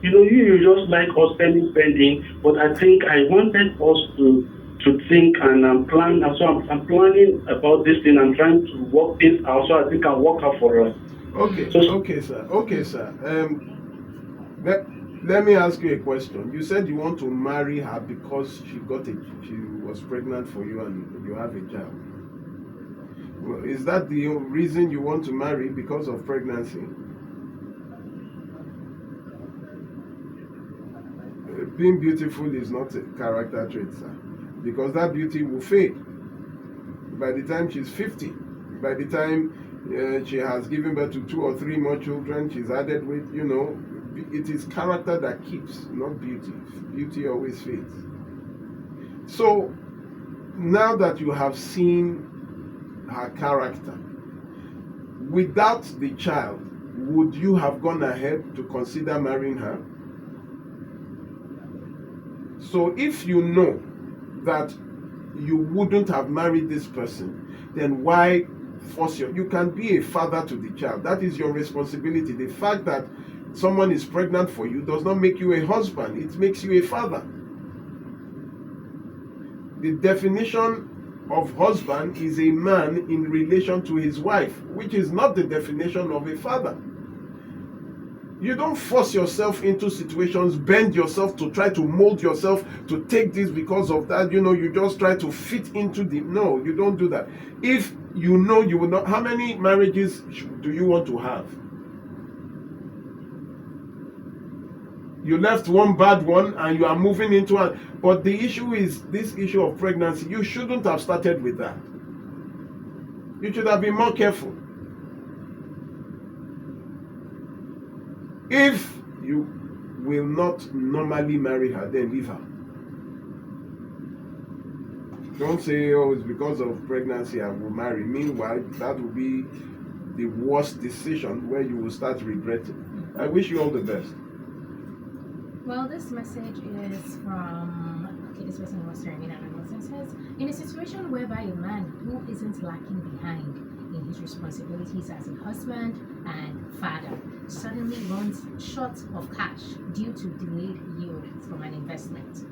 [SPEAKER 4] you just like us spending, but I think I wanted us to think and plan. So I'm planning about this thing. I'm trying to work this out, so I think I'll work out for us.
[SPEAKER 2] Okay, sir. Let me ask you a question. You said you want to marry her because she was pregnant for you and you have a child. Well, is that the reason you want to marry, because of pregnancy? Being beautiful is not a character trait, sir, because that beauty will fade by the time she's 50. By the time she has given birth to 2 or 3 more children, she's added weight. It is character that keeps, not beauty. Beauty always fades. So now that you have seen her character, without the child, would you have gone ahead to consider marrying her? So if you know that you wouldn't have married this person, then why force you can be a father to the child. That is your responsibility. The fact that someone is pregnant for you does not make you a husband. It makes you a father. The definition of husband is a man in relation to his wife, which is not the definition of a father. You don't force yourself into situations, bend yourself to try to mold yourself to take this because of that. You just try to fit into no, you don't do that. If you know you will not, how many marriages do you want to have? You left one bad one and you are moving into one. But the issue is this issue of pregnancy. You shouldn't have started with that. You should have been more careful. If you will not normally marry her, then leave her. Don't say, oh, it's because of pregnancy I will marry. Meanwhile, that will be the worst decision where you will start regretting. I wish you all the best.
[SPEAKER 1] Well, this message is from, okay, this person was sharing it anonymous and says, in a situation whereby a man who isn't lacking behind in his responsibilities as a husband and father suddenly runs short of cash due to delayed yield from an investment.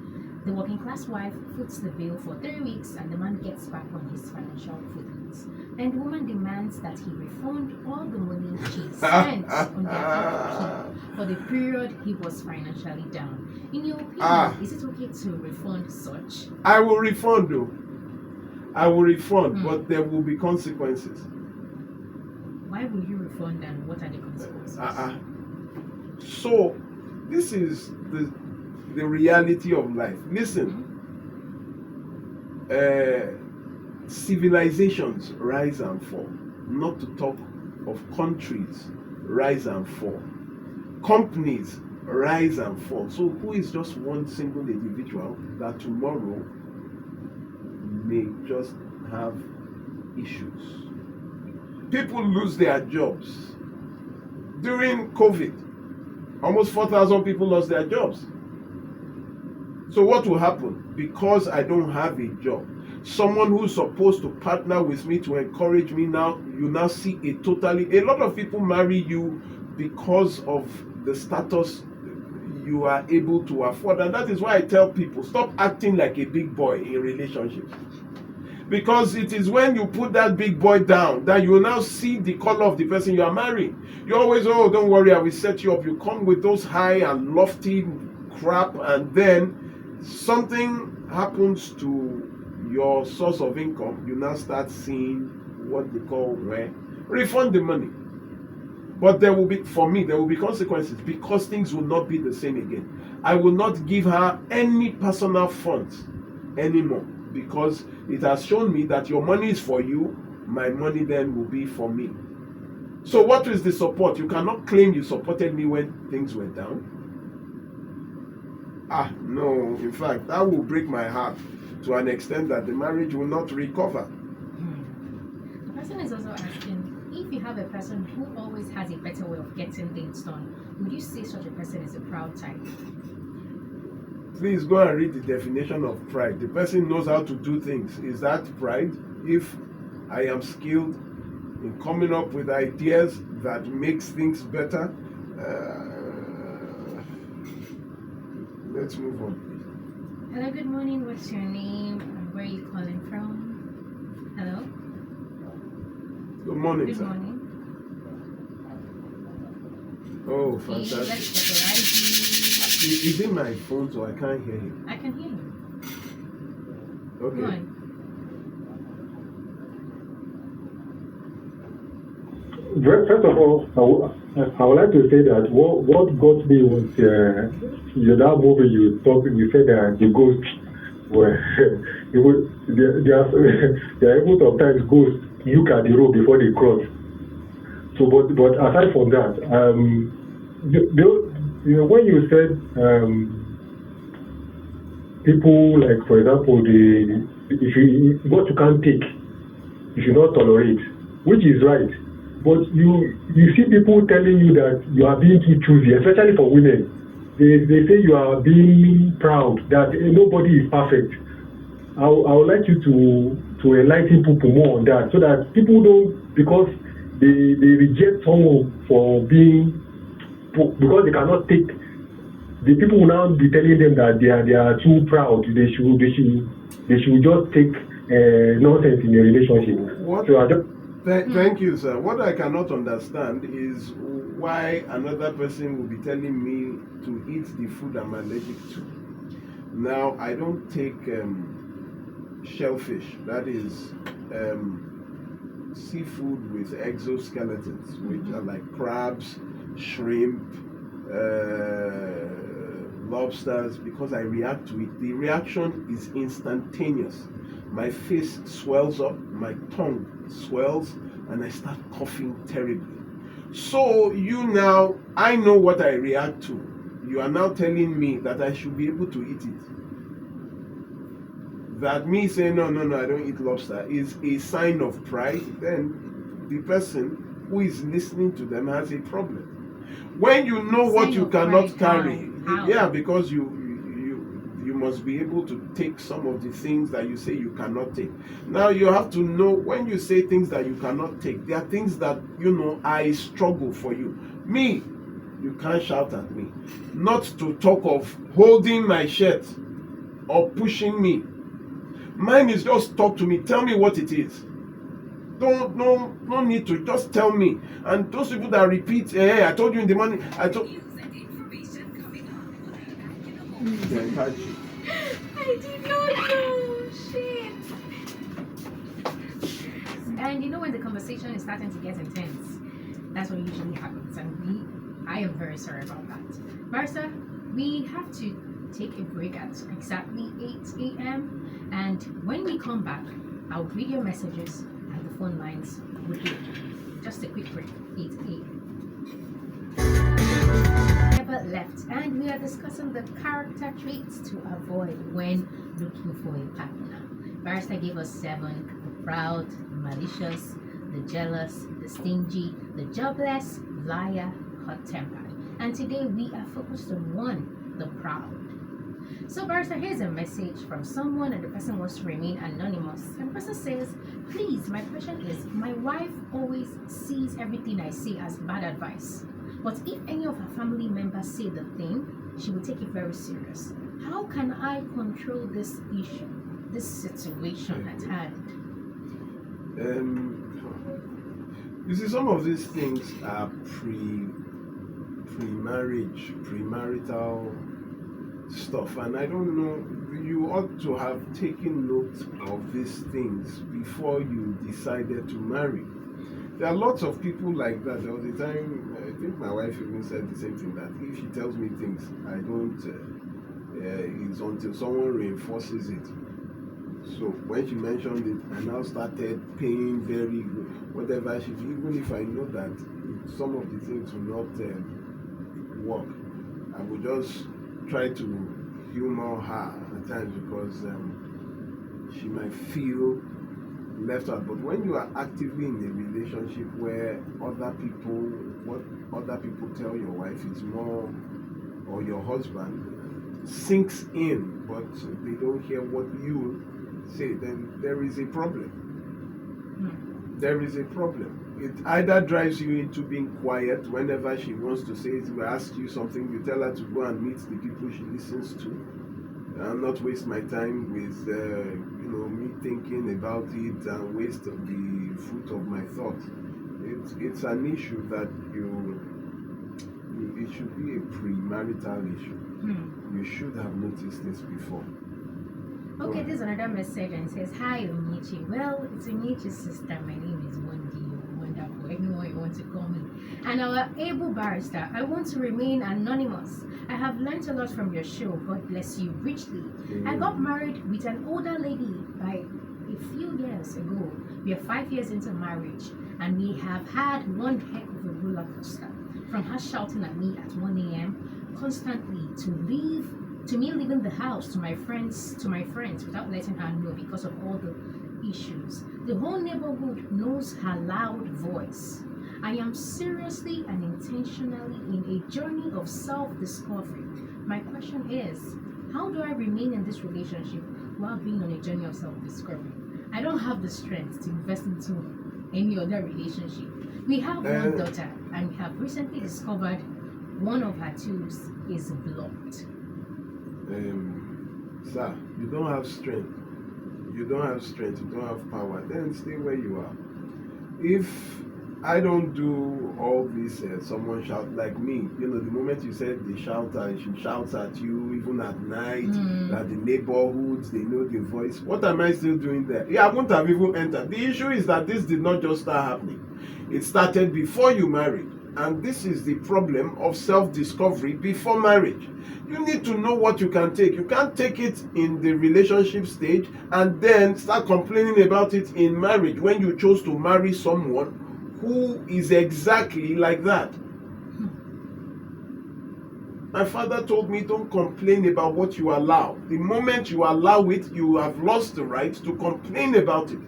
[SPEAKER 1] The working class wife foots the bill for 3 weeks and the man gets back on his financial footings. And the woman demands that he refund all the money she spent on their upkeep for the period he was financially down. In your opinion, is it okay to refund such?
[SPEAKER 2] I will refund though. I will refund, but there will be consequences.
[SPEAKER 1] Why will you refund and what are the consequences?
[SPEAKER 2] So, this is the reality of life. Listen, civilizations rise and fall, not to talk of countries rise and fall. Companies rise and fall. So who is just one single individual that tomorrow may just have issues? People lose their jobs. During COVID, almost 4,000 people lost their jobs. So what will happen? Because I don't have a job, someone who's supposed to partner with me to encourage me, now you now see a lot of people marry you because of the status you are able to afford. And that is why I tell people, stop acting like a big boy in relationships. Because it is when you put that big boy down that you will now see the color of the person you are marrying. You always, oh, don't worry, I will set you up. You come with those high and lofty crap, and then something happens to your source of income. You now start seeing what they call refund the money. But there will be consequences, because things will not be the same again. I will not give her any personal funds anymore, because it has shown me that your money is for you, my money then will be for me. So what is the support? You cannot claim you supported me when things were down. No, in fact, that will break my heart to an extent that the marriage will not recover.
[SPEAKER 1] The person is also asking, if you have a person who always has a better way of getting things done, would you say such a person is a proud type?
[SPEAKER 2] Please go and read the definition of pride. The person knows how to do things. Is that pride? If I am skilled in coming up with ideas that makes things better, let's move on, please.
[SPEAKER 1] Hello, good morning. What's your name and where are you calling from? Hello?
[SPEAKER 2] Good morning,
[SPEAKER 1] Good
[SPEAKER 2] sir.
[SPEAKER 1] morning.
[SPEAKER 2] Oh,
[SPEAKER 1] Okay, let's
[SPEAKER 2] fantastic.
[SPEAKER 1] categorize you.
[SPEAKER 2] Is it my phone, so I can't hear him?
[SPEAKER 1] I can hear you. Go
[SPEAKER 2] Okay.
[SPEAKER 1] on.
[SPEAKER 5] First of all, I would like to say that what got me was that movie you said that the ghosts were they are able to sometimes ghosts look at the road before they cross. So, but aside from that, when you said people, like for example, what you can't take, you should not tolerate, which is right. But you see people telling you that you are being too choosy, especially for women. They say you are being proud, that nobody is perfect. I would like you to enlighten people more on that, so that people don't, because they reject someone because they cannot take. The people will now be telling them that they are too proud. They should just take nonsense in a relationship.
[SPEAKER 2] What?
[SPEAKER 5] So
[SPEAKER 2] Thank you, sir. What I cannot understand is why another person will be telling me to eat the food I'm allergic to. Now, I don't take shellfish, that is seafood with exoskeletons, which are like crabs, shrimp, lobsters, because I react to it. The reaction is instantaneous. My face swells up, my tongue swells, and I start coughing terribly. So I know what I react to. You are now telling me that I should be able to eat it. That me saying no, I don't eat lobster is a sign of pride. Then the person who is listening to them has a problem. When you know what
[SPEAKER 1] Sign
[SPEAKER 2] you
[SPEAKER 1] of
[SPEAKER 2] cannot
[SPEAKER 1] pride,
[SPEAKER 2] carry,
[SPEAKER 1] how?
[SPEAKER 2] yeah, because you must be able to take some of the things that you say you cannot take. Now you have to know when you say things that you cannot take, there are things that I struggle for you. Me, you can't shout at me. Not to talk of holding my shirt or pushing me. Mine is just talk to me, tell me what it is. No need to just tell me. And those people that repeat, hey, I told you in the morning, I told you.
[SPEAKER 1] I did not know. Shit. And when the conversation is starting to get intense, that's what usually happens. And I am very sorry about that. Barsa, we have to take a break at exactly 8 a.m. And when we come back, I'll read your messages and the phone lines will be just a quick break. 8 a.m. Never left, and we are discussing the character traits to avoid when looking for a partner. Barrister gave us 7: the proud, malicious, the jealous, the stingy, the jobless, liar, hot-tempered. And today we are focused on 1: the proud. So Barrister, here's a message from someone, and the person wants to remain anonymous. And the person says, please, my question is, my wife always sees everything I say as bad advice. But if any of her family members say the thing, she will take it very serious. How can I control this issue, this situation at hand?
[SPEAKER 2] You see, some of these things are pre-marriage, premarital stuff, and I don't know, you ought to have taken note of these things before you decided to marry. There are lots of people like that. There was a time, I think my wife even said the same thing, that if she tells me things, I don't, it's until someone reinforces it. So when she mentioned it, I now started paying very good, whatever she, even if I know that some of the things will not work, I will just try to humor her at times because she might feel left out. But when you are actively in a relationship where what other people tell your wife is more, or your husband, sinks in, but they don't hear what you say, then there is a problem. There is a problem. It either drives you into being quiet whenever she wants to say it, will ask you something, you tell her to go and meet the people she listens to, and not waste my time with me thinking about it and waste the fruit of my thoughts. It's an issue that it should be a premarital issue. You should have noticed this before.
[SPEAKER 1] Okay, there's another message and it says, hi Onichi. Well, it's Onichi's sister. My name is Wendy. Wonderful. Anyone you want to call me. And our able barrister, I want to remain anonymous. I have learned a lot from your show. God bless you richly. I got married with an older lady by a few years ago. We are 5 years into marriage and we have had one heck of a roller coaster. From her shouting at me at 1 a.m. constantly to me leaving the house to my friends without letting her know because of all the issues. The whole neighborhood knows her loud voice. I am seriously and intentionally in a journey of self-discovery. My question is, how do I remain in this relationship while being on a journey of self-discovery? I don't have the strength to invest into any other relationship. We have one daughter and we have recently discovered one of her tubes is blocked.
[SPEAKER 2] Sir, you don't have strength. You don't have power. Then stay where you are. If I don't do all this, someone shout like me. The moment you said she shouts at you, even at night, that the neighborhoods, they know the voice. What am I still doing there? Yeah, I wouldn't have even entered. The issue is that this did not just start happening. It started before you married. And this is the problem of self-discovery before marriage. You need to know what you can take. You can't take it in the relationship stage and then start complaining about it in marriage when you chose to marry someone who is exactly like that. My father told me, don't complain about what you allow. The moment you allow it, you have lost the right to complain about it.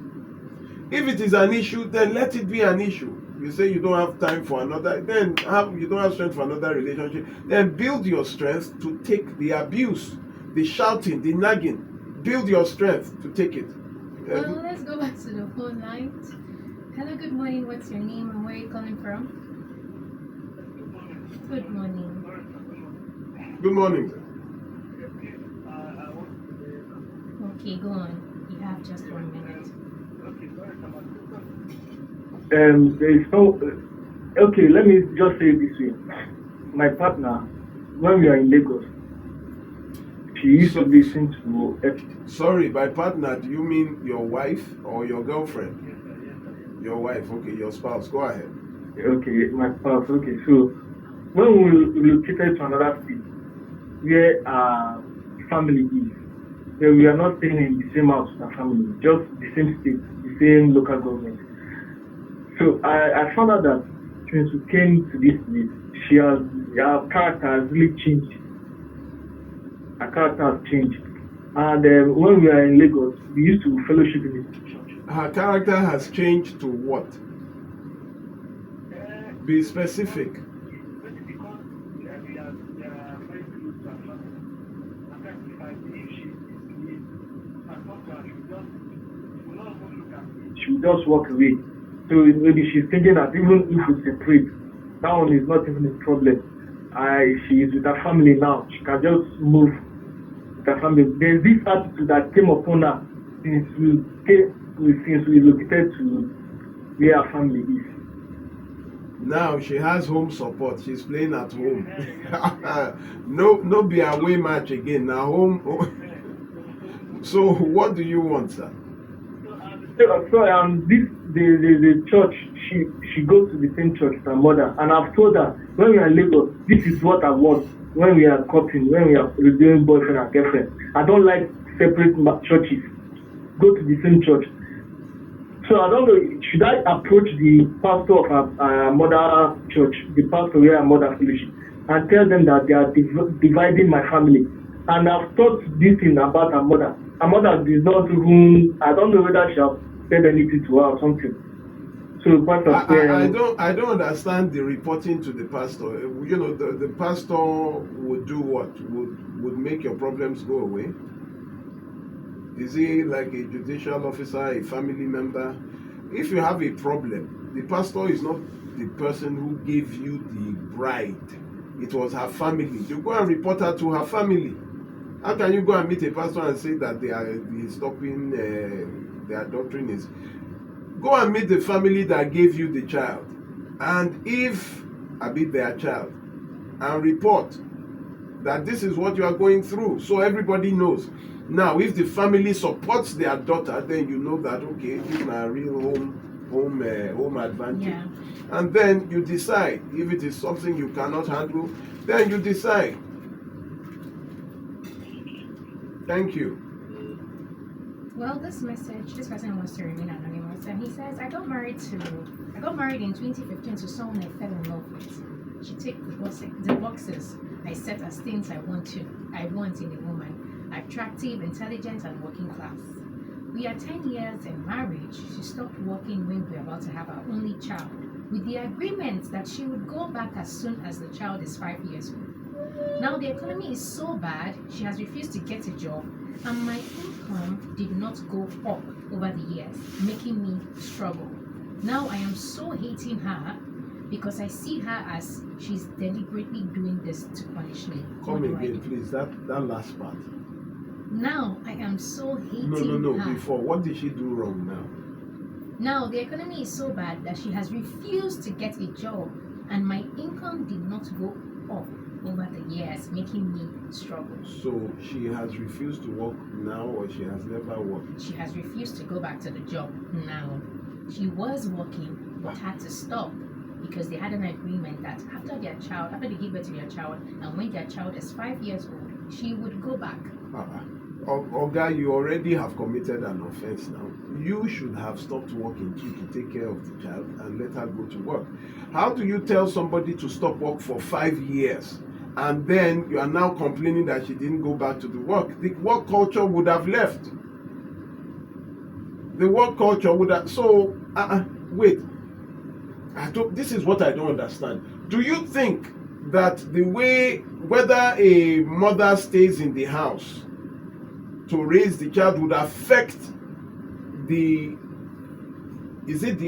[SPEAKER 2] If it is an issue, then let it be an issue. You say you don't have time for another, then you don't have strength for another relationship, then build your strength to take the abuse, the shouting, the nagging. Build your strength to take it.
[SPEAKER 1] Well, let's go back to the phone lines. Hello, good morning. What's your name and where are you calling from? Good morning.
[SPEAKER 2] Good morning, sir.
[SPEAKER 1] Okay, go on. You have just 1 minute.
[SPEAKER 6] There is no. Okay, let me just say it this way. My partner, when we are in Lagos, she used to listen to.
[SPEAKER 2] Sorry, by partner, do you mean your wife or your girlfriend? Your wife, okay, your spouse. Go ahead.
[SPEAKER 6] Okay, my spouse. Okay, so when we relocated to another state where our family is, where we are not staying in the same house with our family, just the same state, the same local government. So I found out that since we came to this place, her character has really changed. Her character has changed. And when we are in Lagos, we used to fellowship in the church.
[SPEAKER 2] Her character has changed to what? Be specific.
[SPEAKER 6] She will just walk away. So maybe she's thinking that even if we separate, that one is not even a problem. She is with her family now. She can just move with her family. There's this attitude that came upon her since we located to where her family is.
[SPEAKER 2] Now she has home support. She's playing at home. No be away match again. Now home. So what do you want, sir?
[SPEAKER 6] So the church, she goes to the same church as her mother, and I've told her when we are in Lagos, this is what I want. When we are courting, when we are doing boyfriend and girlfriend, I don't like separate churches. Go to the same church. So I don't know, should I approach the pastor of our mother church, the pastor where our mother fellowship, and tell them that they are dividing my family? And I've thought this thing about her mother. Her mother did not even, I don't know whether she has said anything to her or something. So
[SPEAKER 2] I don't understand the reporting to the pastor. You know, the pastor would do what? Would make your problems go away? Is he like a judicial officer, a family member? If you have a problem, the pastor is not the person who gave you the bride. It was her family. You go and report her to her family. How can you go and meet a pastor and say that they are stopping their doctrine is? Go and meet the family that gave you the child, and if I be their child, and report that this is what you are going through, so everybody knows. Now, if the family supports their daughter, then you know that okay, this is a real home advantage.
[SPEAKER 1] Yeah.
[SPEAKER 2] And then you decide if it is something you cannot handle. Then you decide. Thank you.
[SPEAKER 1] Well, this person wants to remain anonymous, and he says, I got married in 2015 to someone I fell in love with. She ticked the boxes I set as things I want in a woman: attractive, intelligent, and working class. We are 10 years in marriage. She stopped working when we were about to have our only child, with the agreement that she would go back as soon as the child is 5 years old. Now the economy is so bad, she has refused to get a job, and my income did not go up over the years, making me struggle. Now I am so hating her because I see her as she's deliberately doing this to punish me.
[SPEAKER 2] Come again, please. That last part.
[SPEAKER 1] Now I am so hating
[SPEAKER 2] No.
[SPEAKER 1] her.
[SPEAKER 2] Before, what did she do wrong now?
[SPEAKER 1] Now the economy is so bad that she has refused to get a job, and my income did not go up over the years, making me struggle.
[SPEAKER 2] So she has refused to work now, or she has never worked?
[SPEAKER 1] She has refused to go back to the job now. She was working but had to stop because they had an agreement that after they give birth to their child, and when their child is 5 years old, she would go back.
[SPEAKER 2] Oga, you already have committed an offense now. you should have stopped working to take care of the child and let her go to work. How do you tell somebody to stop work for 5 years and then you are now complaining that she didn't go back to the work? The work culture would have left. The work culture would have. So, wait. This is what I don't understand. Do you think that the way, whether a mother stays in the house to raise the child would affect the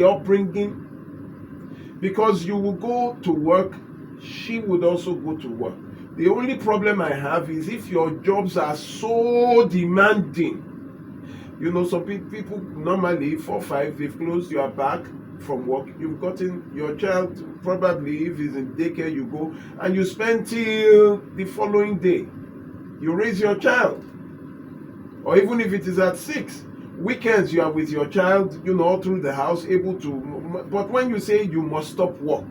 [SPEAKER 2] upbringing? Because you will go to work, she would also go to work. The only problem I have is if your jobs are so demanding. You know, some people normally 4, 5, they've closed your back from work. You've gotten your child, probably if he's in daycare, you go and you spend till the following day. You raise your child. Or even if it is at 6, weekends you are with your child, you know, all through the house, able to. But when you say you must stop work,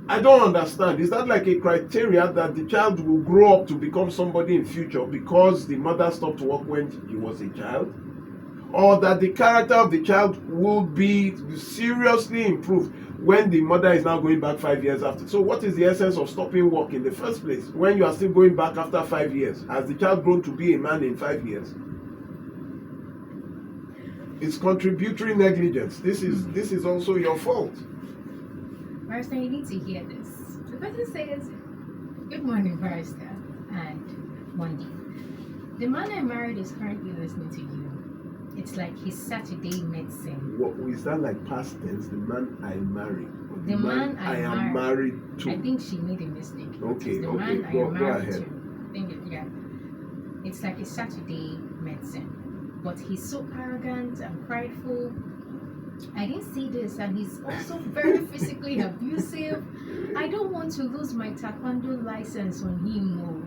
[SPEAKER 2] I don't understand. Is that like a criteria that the child will grow up to become somebody in future because the mother stopped work when he was a child? Or that the character of the child will be seriously improved when the mother is now going back 5 years after? So what is the essence of stopping work in the first place when you are still going back after 5 years? Has the child grown to be a man in 5 years? It's contributory negligence. This is also your fault.
[SPEAKER 1] Barrister, you need to hear this. The person says, "Good morning, Barrister and Monday. The man I married is currently listening to you. It's like his Saturday medicine."
[SPEAKER 2] What is that, like past tense? The man I married. Or
[SPEAKER 1] The man I
[SPEAKER 2] am married to.
[SPEAKER 1] I think she made a mistake.
[SPEAKER 2] Okay,
[SPEAKER 1] It's the
[SPEAKER 2] okay,
[SPEAKER 1] man I
[SPEAKER 2] go
[SPEAKER 1] am married
[SPEAKER 2] ahead.
[SPEAKER 1] to. I think it's like his Saturday medicine. But he's so arrogant and prideful. I didn't see this, and he's also very physically abusive. I don't want to lose my taekwondo license on him. No.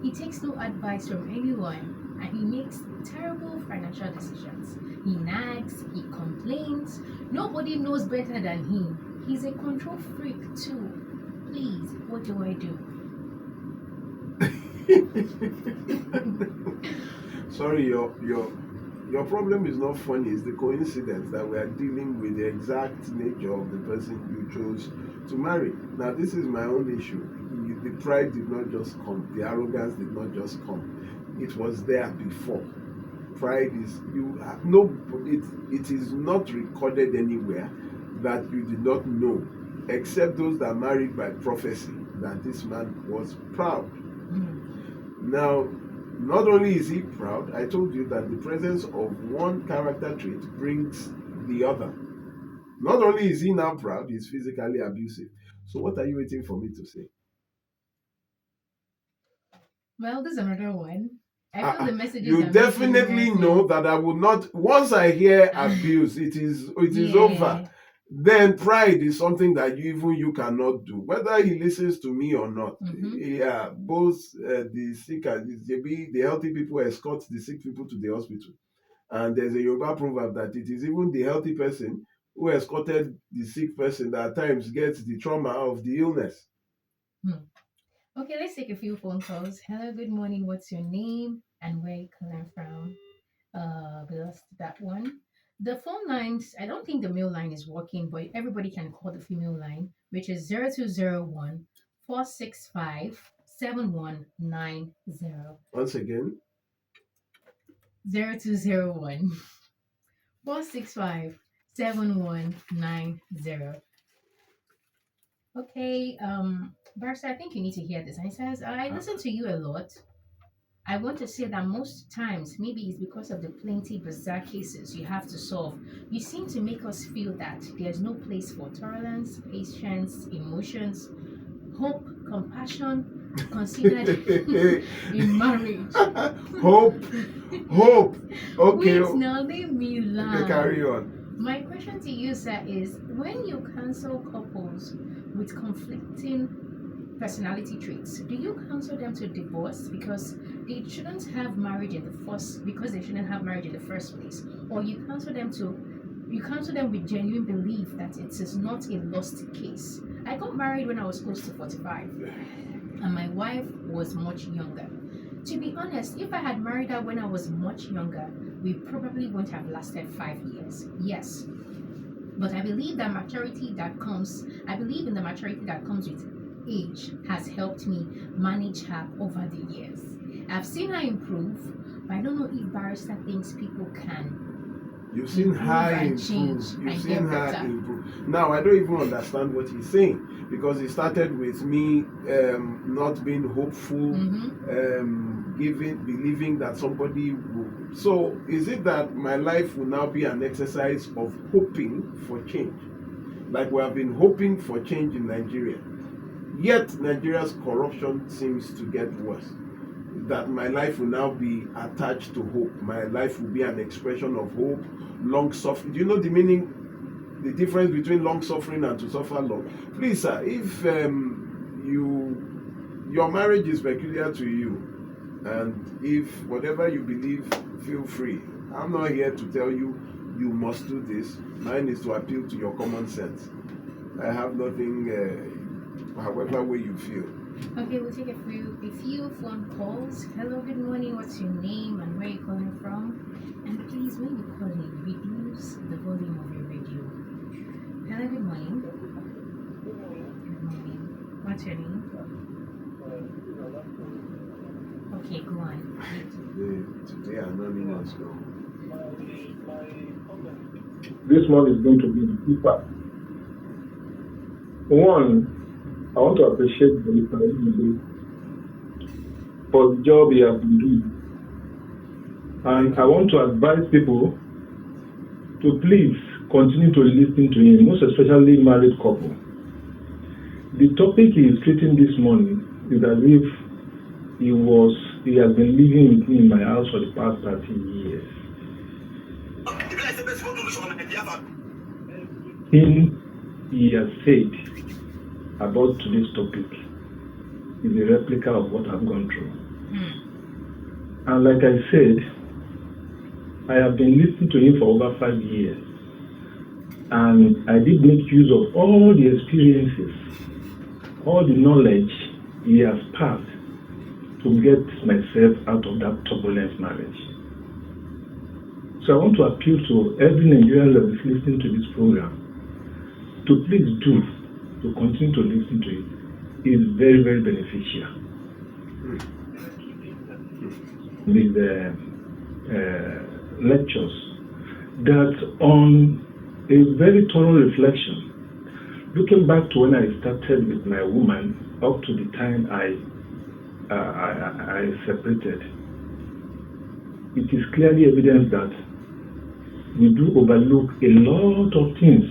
[SPEAKER 1] He takes no advice from anyone, and he makes terrible financial decisions. He nags, he complains. Nobody knows better than him. He's a control freak too. Please, what do I do?
[SPEAKER 2] Sorry, your problem is not funny. It's the coincidence that we are dealing with the exact nature of the person you chose to marry. Now, this is my own issue. The pride did not just come. The arrogance did not just come. It was there before. Pride is it is not recorded anywhere that you did not know, except those that married by prophecy, that this man was proud. Now, not only is he proud, I told you that the presence of one character trait brings the other. Not only is he now proud, he's physically abusive. So what are you waiting for me to say?
[SPEAKER 1] Well, there's another one. I feel the messages
[SPEAKER 2] You
[SPEAKER 1] are
[SPEAKER 2] definitely
[SPEAKER 1] making
[SPEAKER 2] know
[SPEAKER 1] more
[SPEAKER 2] that I will not. Once I hear abuse, it is over. Then pride is something that you cannot do, whether he listens to me or not. Yeah, both the sick and the healthy people escort the sick people to the hospital, and there's a Yoruba proverb that it is even the healthy person who escorted the sick person that at times gets the trauma of the illness.
[SPEAKER 1] Okay, let's take a few phone calls. Hello, good morning. What's your name and where you calling from? We lost that one. The phone lines, I don't think the male line is working, but everybody can call the female line, which is 0201 465 7190.
[SPEAKER 2] Once again,
[SPEAKER 1] 0201 465 7190. Okay, Barca, I think you need to hear this. And he says, I listen to you a lot. I want to say that most times, maybe it's because of the plenty bizarre cases you have to solve. You seem to make us feel that there's no place for tolerance, patience, emotions, hope, compassion considered in marriage.
[SPEAKER 2] Hope. Okay.
[SPEAKER 1] Wait, now leave me laugh.
[SPEAKER 2] Carry on.
[SPEAKER 1] My question to you, sir, is when you counsel couples with conflicting personality traits, do you counsel them to divorce because they shouldn't have marriage in the first place, or you counsel them with genuine belief that it is not a lost case? I got married when I was close to 45, and my wife was much younger. To be honest, if I had married her when I was much younger, we probably wouldn't have lasted 5 years. Yes. But I believe that maturity that comes, I believe in the maturity that comes with age has helped me manage her over the years. I've seen her improve, but I don't know if Barrister thinks people can.
[SPEAKER 2] You've seen
[SPEAKER 1] Improve
[SPEAKER 2] her
[SPEAKER 1] and
[SPEAKER 2] improve.
[SPEAKER 1] change
[SPEAKER 2] You've
[SPEAKER 1] and
[SPEAKER 2] seen
[SPEAKER 1] get
[SPEAKER 2] her
[SPEAKER 1] better.
[SPEAKER 2] improve. Now I don't even understand what he's saying, because it started with me not being hopeful, believing that somebody will. So is it that my life will now be an exercise of hoping for change? Like we have been hoping for change in Nigeria, yet Nigeria's corruption seems to get worse. That my life will now be attached to hope. My life will be an expression of hope, long suffering. Do you know the meaning, the difference between long suffering and to suffer long? Please, sir, if your marriage is peculiar to you, and if whatever you believe, feel free. I'm not here to tell you you must do this. Mine is to appeal to your common sense. I have nothing, however way you feel.
[SPEAKER 1] Okay, we'll take a few phone calls. Hello, good morning. What's your name and where are you calling from? And please, when you call in, reduce the volume of your radio. Hello, good morning. Good morning. What's your name? Okay, go on.
[SPEAKER 2] Today anonymous.
[SPEAKER 5] This one is going to be deeper. One, I want to appreciate the for the job he has been doing. And I want to advise people to please continue to listen to him, most especially married couple. The topic he is treating this morning is as if he has been living with me in my house for the past 30 years. He has said about today's topic is a replica of what I've gone through. And like I said, I have been listening to him for over 5 years. And I did make use of all the experiences, all the knowledge he has passed to get myself out of that turbulent marriage. So I want to appeal to every Nigerian that is listening to this program to please do, to continue to listen to it. It's very, very beneficial. With the lectures that on a very thorough reflection, looking back to when I started with my woman up to the time I separated, it is clearly evident that we do overlook a lot of things.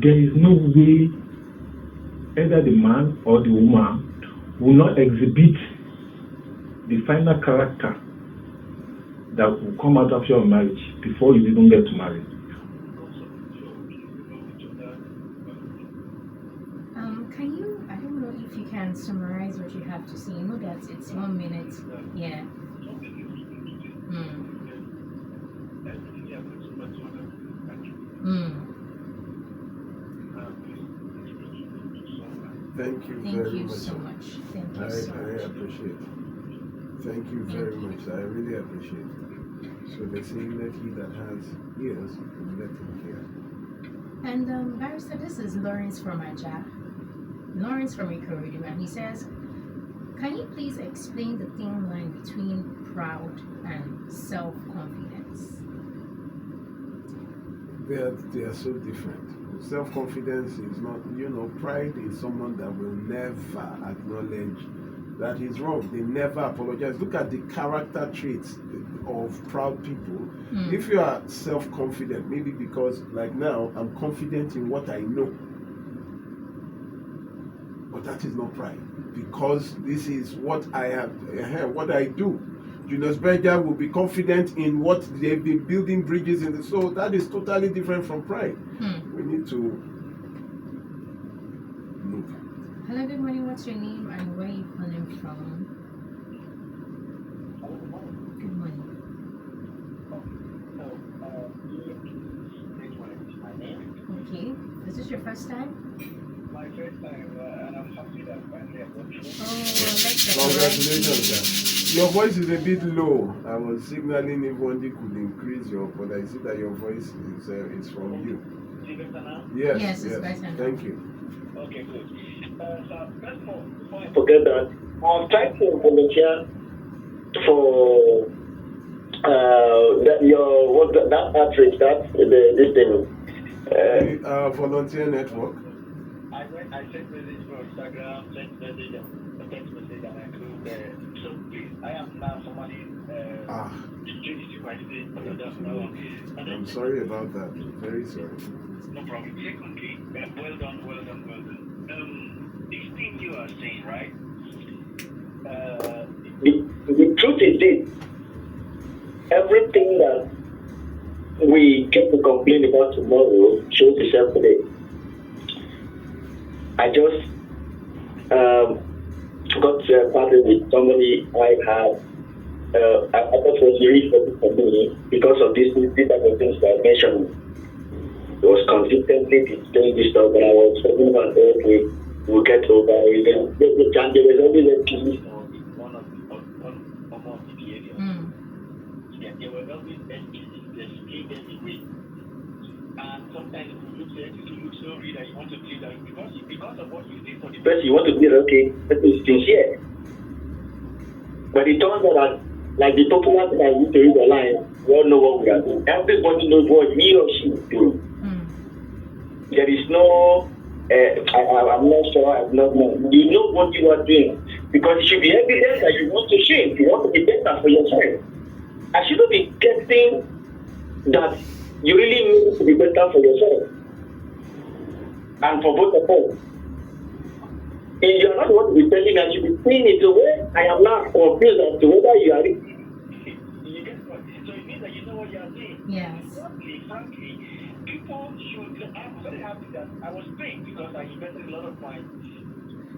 [SPEAKER 5] There is no way either the man or the woman will not exhibit the final character that will come out of your marriage before you even get married.
[SPEAKER 1] Can you, I don't know if you can summarize what you have to say. You know that it's 1 minute. Yeah.
[SPEAKER 2] Thank you
[SPEAKER 1] Thank
[SPEAKER 2] very
[SPEAKER 1] you
[SPEAKER 2] much.
[SPEAKER 1] so much. Thank you
[SPEAKER 2] I
[SPEAKER 1] so much.
[SPEAKER 2] appreciate it. Thank you very much. I really appreciate it. So they say, let he that has ears, let him hear.
[SPEAKER 1] And Barrister, this is Lawrence from Aja. Lawrence from Ikorodu, and he says, can you please explain the thin line between proud and self-confidence?
[SPEAKER 2] They are so different. Self-confidence is not, pride is someone that will never acknowledge that he's wrong. They never apologize. Look at the character traits of proud people. If you are self-confident, maybe because like now I'm confident in what I know, but that is not pride, because this is what I have, what I do. Julius Berger will be confident in what they've been building bridges in the soul. That is totally different from pride. We need to move.
[SPEAKER 1] Hello, good morning. What's your name and where are you calling from? Good morning. Okay. Is this your first time?
[SPEAKER 7] my first time, and I'm happy that finally I got through.
[SPEAKER 1] let's
[SPEAKER 2] Congratulations, sir. Your voice is a bit low. I was signaling if one day could increase your, but I see that your voice is from you.
[SPEAKER 7] Is it better now?
[SPEAKER 2] Yes,
[SPEAKER 1] Yes, it's better now.
[SPEAKER 2] Thank you.
[SPEAKER 7] Okay, good. So, first of all, before I
[SPEAKER 3] Forget that. I've tried to volunteer for that outreach, this thing.
[SPEAKER 2] Volunteer network.
[SPEAKER 7] I sent message for Instagram, sent message and a text message, and I include so please, I am now somebody introducing myself.
[SPEAKER 2] I'm sorry about that. Very sorry.
[SPEAKER 7] No problem. Secondly, well done. This thing you are saying, right?
[SPEAKER 3] The truth is this: everything that we get to complain about tomorrow shows itself today. I just got partnered with somebody I had. I thought was very important for me because of this type of things that I mentioned. It was consistently doing this stuff, but I was talking about okay, we'll get over it. There was always a piece.
[SPEAKER 7] One of the behavior. Yeah, there were always excuses. There's skill, there's degree. And sometimes it looks so real that you want to believe that because of what you did for the
[SPEAKER 3] First, you want to believe, okay, that is sincere. But it turns out that, like the popular thing I used to read online, we all know what we are doing. Everybody knows what he or she is doing. There is no, I'm not sure, I'm not known. You know what you are doing. Because it should be evidence that you want to change, you want to be better for yourself. I shouldn't be getting that you really need to be better for yourself. And for both of us. If you are not going to be telling and you be saying it the way I am now confused as to whether you are.
[SPEAKER 7] You get what? So it means that you know what you are doing.
[SPEAKER 1] Yes.
[SPEAKER 7] Frankly, people should. I'm very happy that I was paying because I invested a lot of time.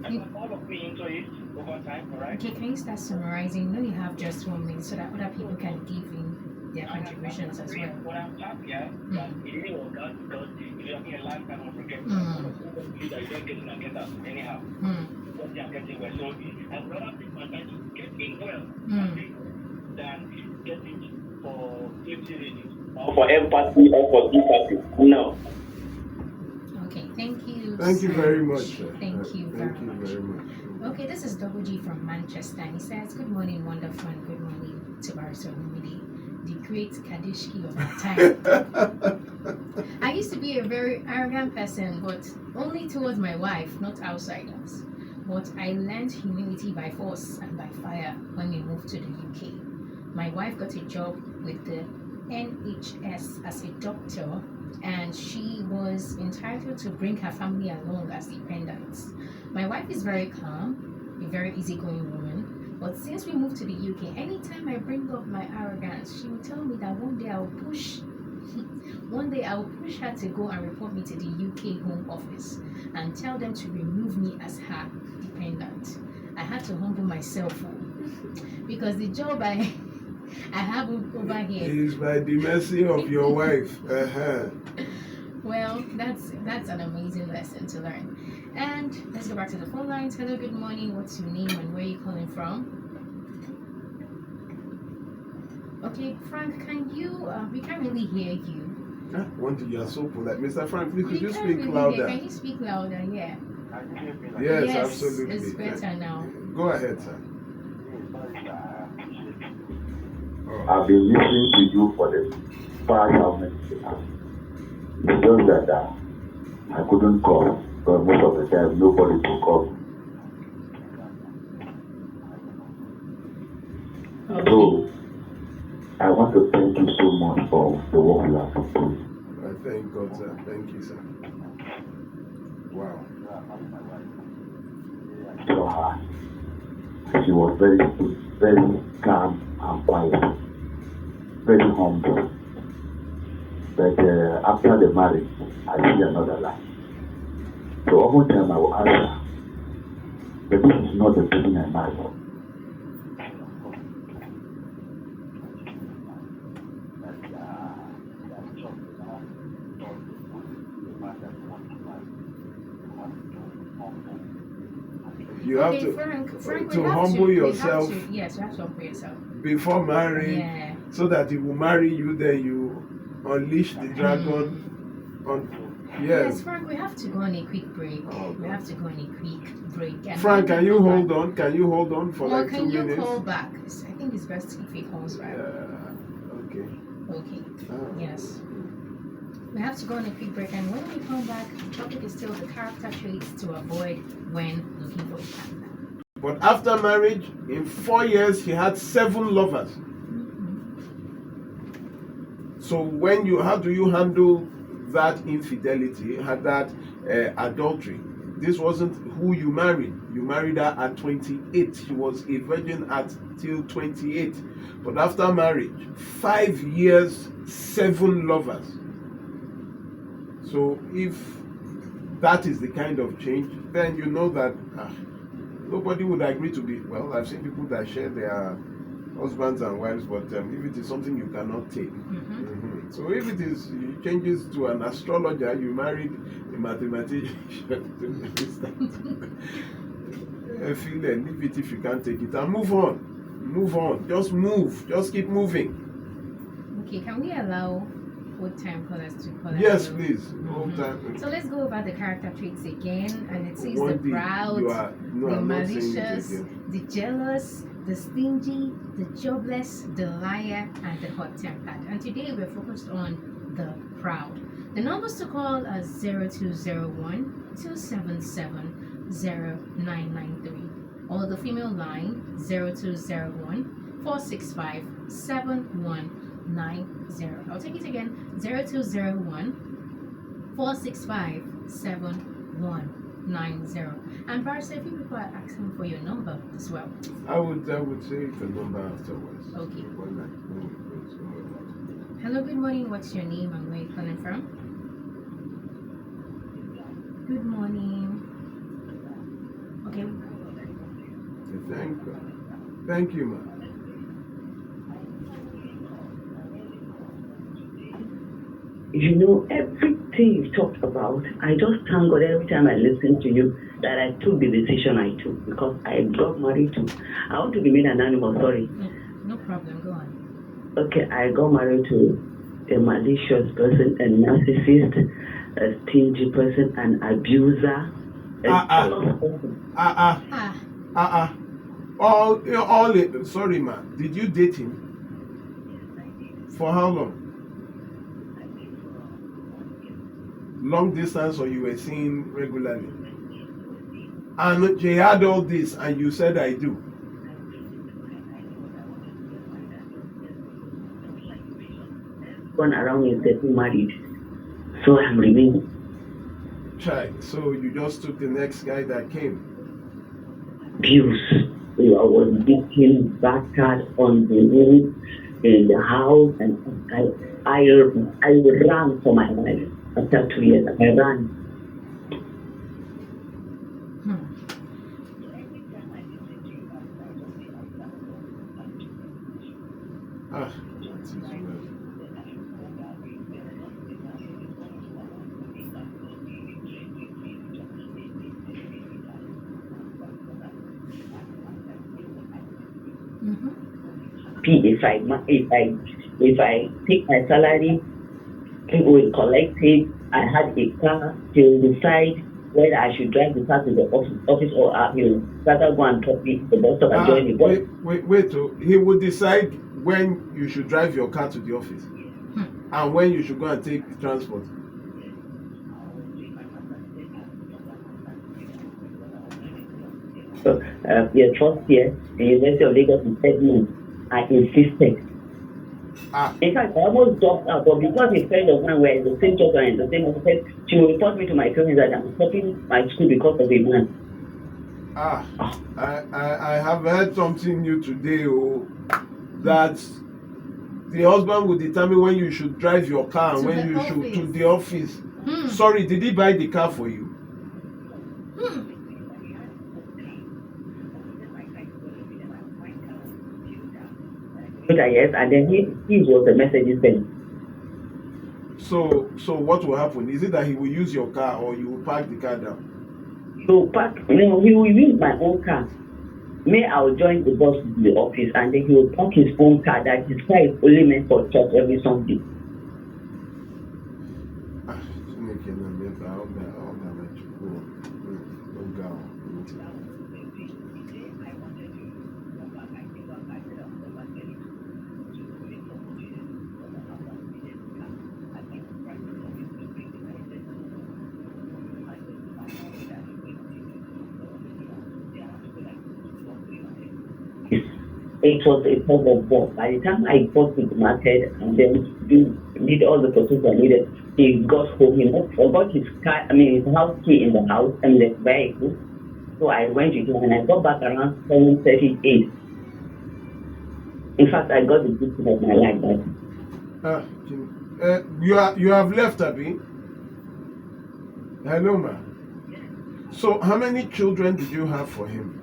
[SPEAKER 7] I put all of me into it over time, alright?
[SPEAKER 1] Okay, can you start summarizing? You only have just 1 minute so that other people can give in their contributions as well.
[SPEAKER 7] What I'm happier that it really worked out because if you're having a lifetime of regret, that you don't get in and get out anyhow. What you are getting well. So I'd rather take my time to get in well than get it for 50 reasons.
[SPEAKER 3] Or for empathy or for sympathy. No.
[SPEAKER 1] Okay, thank you.
[SPEAKER 2] Thank you
[SPEAKER 1] so
[SPEAKER 2] very much, sir.
[SPEAKER 1] Thank you very much.
[SPEAKER 2] Very much.
[SPEAKER 1] Okay, this is Double G from Manchester. And he says, good morning, wonderful, and good morning to Barrister Humidi, the great Kadishki of our time. I used to be a very arrogant person, but only towards my wife, not outsiders. But I learned humility by force and by fire when we moved to the UK. My wife got a job with the NHS as a doctor, and she was entitled to bring her family along as dependents. My wife is very calm, a very easygoing woman, but since we moved to the UK, anytime I bring up my arrogance, she will tell me that one day I'll push her to go and report me to the UK Home Office and tell them to remove me as her dependent. I had to humble myself because the job I have over here
[SPEAKER 2] is by the mercy of your wife.
[SPEAKER 1] Well, that's an amazing lesson to learn. And let's go back to the phone lines. Hello, good morning. What's your name and where are you calling from? Okay, Frank, can you? We can't really hear you.
[SPEAKER 2] You are so polite, Mr. Frank. Please, could you
[SPEAKER 1] can't
[SPEAKER 2] speak
[SPEAKER 1] really
[SPEAKER 2] louder?
[SPEAKER 1] Hear. Can you speak louder? Yeah.
[SPEAKER 2] Yes,
[SPEAKER 1] Yes,
[SPEAKER 2] absolutely.
[SPEAKER 1] it's better now.
[SPEAKER 2] Go ahead, sir.
[SPEAKER 8] I've been listening to you for the past how many years. It's just that I couldn't call because most of the time nobody to call. So I want to thank you so much for the work you have been doing.
[SPEAKER 2] I thank God, sir. Thank you, sir. Wow.
[SPEAKER 8] So she was very calm and quiet, very humble. But after the marriage, I see another life. So every time I will ask her, but this is not the person I married.
[SPEAKER 2] have
[SPEAKER 1] Okay,
[SPEAKER 2] to
[SPEAKER 1] Frank,
[SPEAKER 2] to
[SPEAKER 1] we have
[SPEAKER 2] humble
[SPEAKER 1] to,
[SPEAKER 2] yourself
[SPEAKER 1] we have to, yes, you have to humble yourself.
[SPEAKER 2] before marrying,
[SPEAKER 1] Yeah.
[SPEAKER 2] so that he will marry you. Then you unleash the dragon on.
[SPEAKER 1] Yes,
[SPEAKER 2] Yes.
[SPEAKER 1] Frank, we have to go on a quick break.
[SPEAKER 2] Oh,
[SPEAKER 1] We have to go on a quick break. And
[SPEAKER 2] Frank,
[SPEAKER 1] when
[SPEAKER 2] can
[SPEAKER 1] we
[SPEAKER 2] you
[SPEAKER 1] come
[SPEAKER 2] hold
[SPEAKER 1] back-
[SPEAKER 2] on? Can you hold on for
[SPEAKER 1] Or
[SPEAKER 2] like
[SPEAKER 1] can
[SPEAKER 2] 2
[SPEAKER 1] you
[SPEAKER 2] minutes?
[SPEAKER 1] call back? I think it's best if he calls back.
[SPEAKER 2] Okay.
[SPEAKER 1] Okay.
[SPEAKER 2] Ah.
[SPEAKER 1] Yes. We have to go on a quick break, and when we come back, the topic is still the character traits to avoid when looking for a partner.
[SPEAKER 2] But after marriage, in 4 years, he had 7 lovers. So how do you handle that infidelity, that adultery? This wasn't who you married. You married her at 28. She was a virgin till 28. But after marriage, 5 years, 7 lovers. So if that is the kind of change, then you know that nobody would agree to be. Well, I've seen people that share their husbands and wives, but if it is something you cannot take. So if it is, you changes to an astrologer, you married a mathematician. Leave it if you can't take it, and move on. Just move. Just keep moving.
[SPEAKER 1] Okay, can we allow old-time callers to call?
[SPEAKER 2] Yes,
[SPEAKER 1] us?
[SPEAKER 2] please. Old time.
[SPEAKER 1] So let's go over the character traits again, and it says
[SPEAKER 2] One
[SPEAKER 1] the
[SPEAKER 2] day
[SPEAKER 1] proud,
[SPEAKER 2] no,
[SPEAKER 1] the
[SPEAKER 2] I'm not saying it
[SPEAKER 1] malicious,
[SPEAKER 2] again.
[SPEAKER 1] the jealous, the stingy, the jobless, the liar, and the hot-tempered. And today we're focused on the proud. The numbers to call are 0201 277 0993, or the female line 0201 465 7190. I'll take it again, 0201 465 7190. And Barca, if you people are asking for your number as well.
[SPEAKER 2] I would say the number afterwards.
[SPEAKER 1] Okay.
[SPEAKER 2] When we go somewhere.
[SPEAKER 1] Hello, good morning. What's your name and where you calling from? Good morning. Okay.
[SPEAKER 2] Thank you, ma'am.
[SPEAKER 9] You know, everything you've talked about, I just thank God every time I listen to you that I took the decision I took, because I got married to, I want to be made anonymous, sorry.
[SPEAKER 1] No problem, go on.
[SPEAKER 9] Okay, I got married to a malicious person, a narcissist, a stingy person, an abuser, a jealous person.
[SPEAKER 2] Sorry, man. Did you date him? For how long? Long distance, or you were seeing regularly? And he had all this, and you said I do.
[SPEAKER 9] Gone around is getting married, so I'm remaining.
[SPEAKER 2] Try. So you just took the next guy that came.
[SPEAKER 9] Abuse. I was beaten, battered on the road, in the house, and I ran for my life. After 2 years, I ran.
[SPEAKER 2] That is well.
[SPEAKER 9] If I take my salary, people will collect it. I had a car. They will decide whether I should drive the car to the office or rather go and drop it the bus stop and join the bus.
[SPEAKER 2] Wait. He would decide when you should drive your car to the office and when you should go and take transport.
[SPEAKER 9] So, your trust here, the University of Lagos said no. I insisted. In fact, I almost dropped out, but because a friend of mine were in the same church and in the same office, she will report me to my parents that I'm stopping my school because of a man.
[SPEAKER 2] I have heard something new today, that the husband will determine when you should drive your car and when you should to the office. Sorry, did he buy the car for you?
[SPEAKER 9] Yes, and then he was the message sent.
[SPEAKER 2] So what will happen? Is it that he will use your car or you will park the car down?
[SPEAKER 9] So park, he will use my own car. Me, I'll join the bus to the office, and then he will park his own car that his car is only meant for church every Sunday. It was a form of work. By the time I got it market and then did all the procedure I needed, he got home. He forgot his car, his house key in the house and the vehicle. So I went with him and I got back around 7:38. In fact, I got the gift of my life.
[SPEAKER 2] You have left, Abi. Hello, ma. So, how many children did you have for him?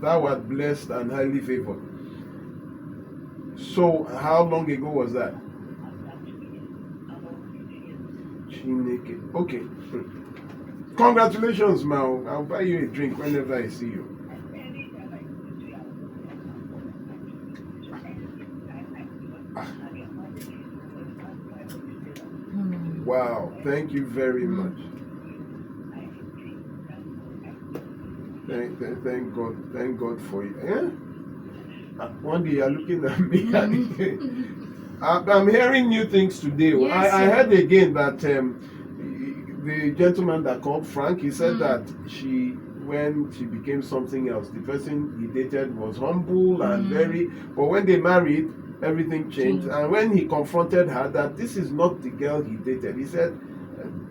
[SPEAKER 2] Thou art blessed and highly favored. So, how long ago was that? Okay. Congratulations, Mao. I'll buy you a drink whenever I see you. Wow, thank you very much. Thank God for you. Yeah? One day you're looking at me. I'm hearing new things today. Yes, I heard again that the gentleman that called Frank, he said that when she became something else, the person he dated was humble and but when they married, everything changed. And when he confronted her that this is not the girl he dated, he said,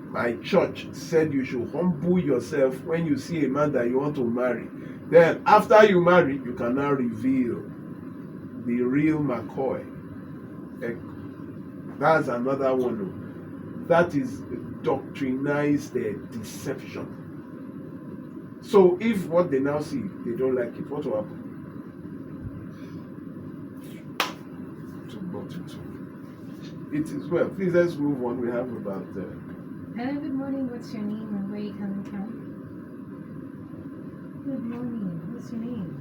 [SPEAKER 2] my church said you should humble yourself when you see a man that you want to marry. Then after you marry, you can now reveal the real McCoy. That's another one. That is doctrinized deception. So if what they now see, they don't like it, what will happen? It is well. Please let's move on. We have about
[SPEAKER 1] hello, good morning. What's your name and where you coming from? Good morning. What's your name?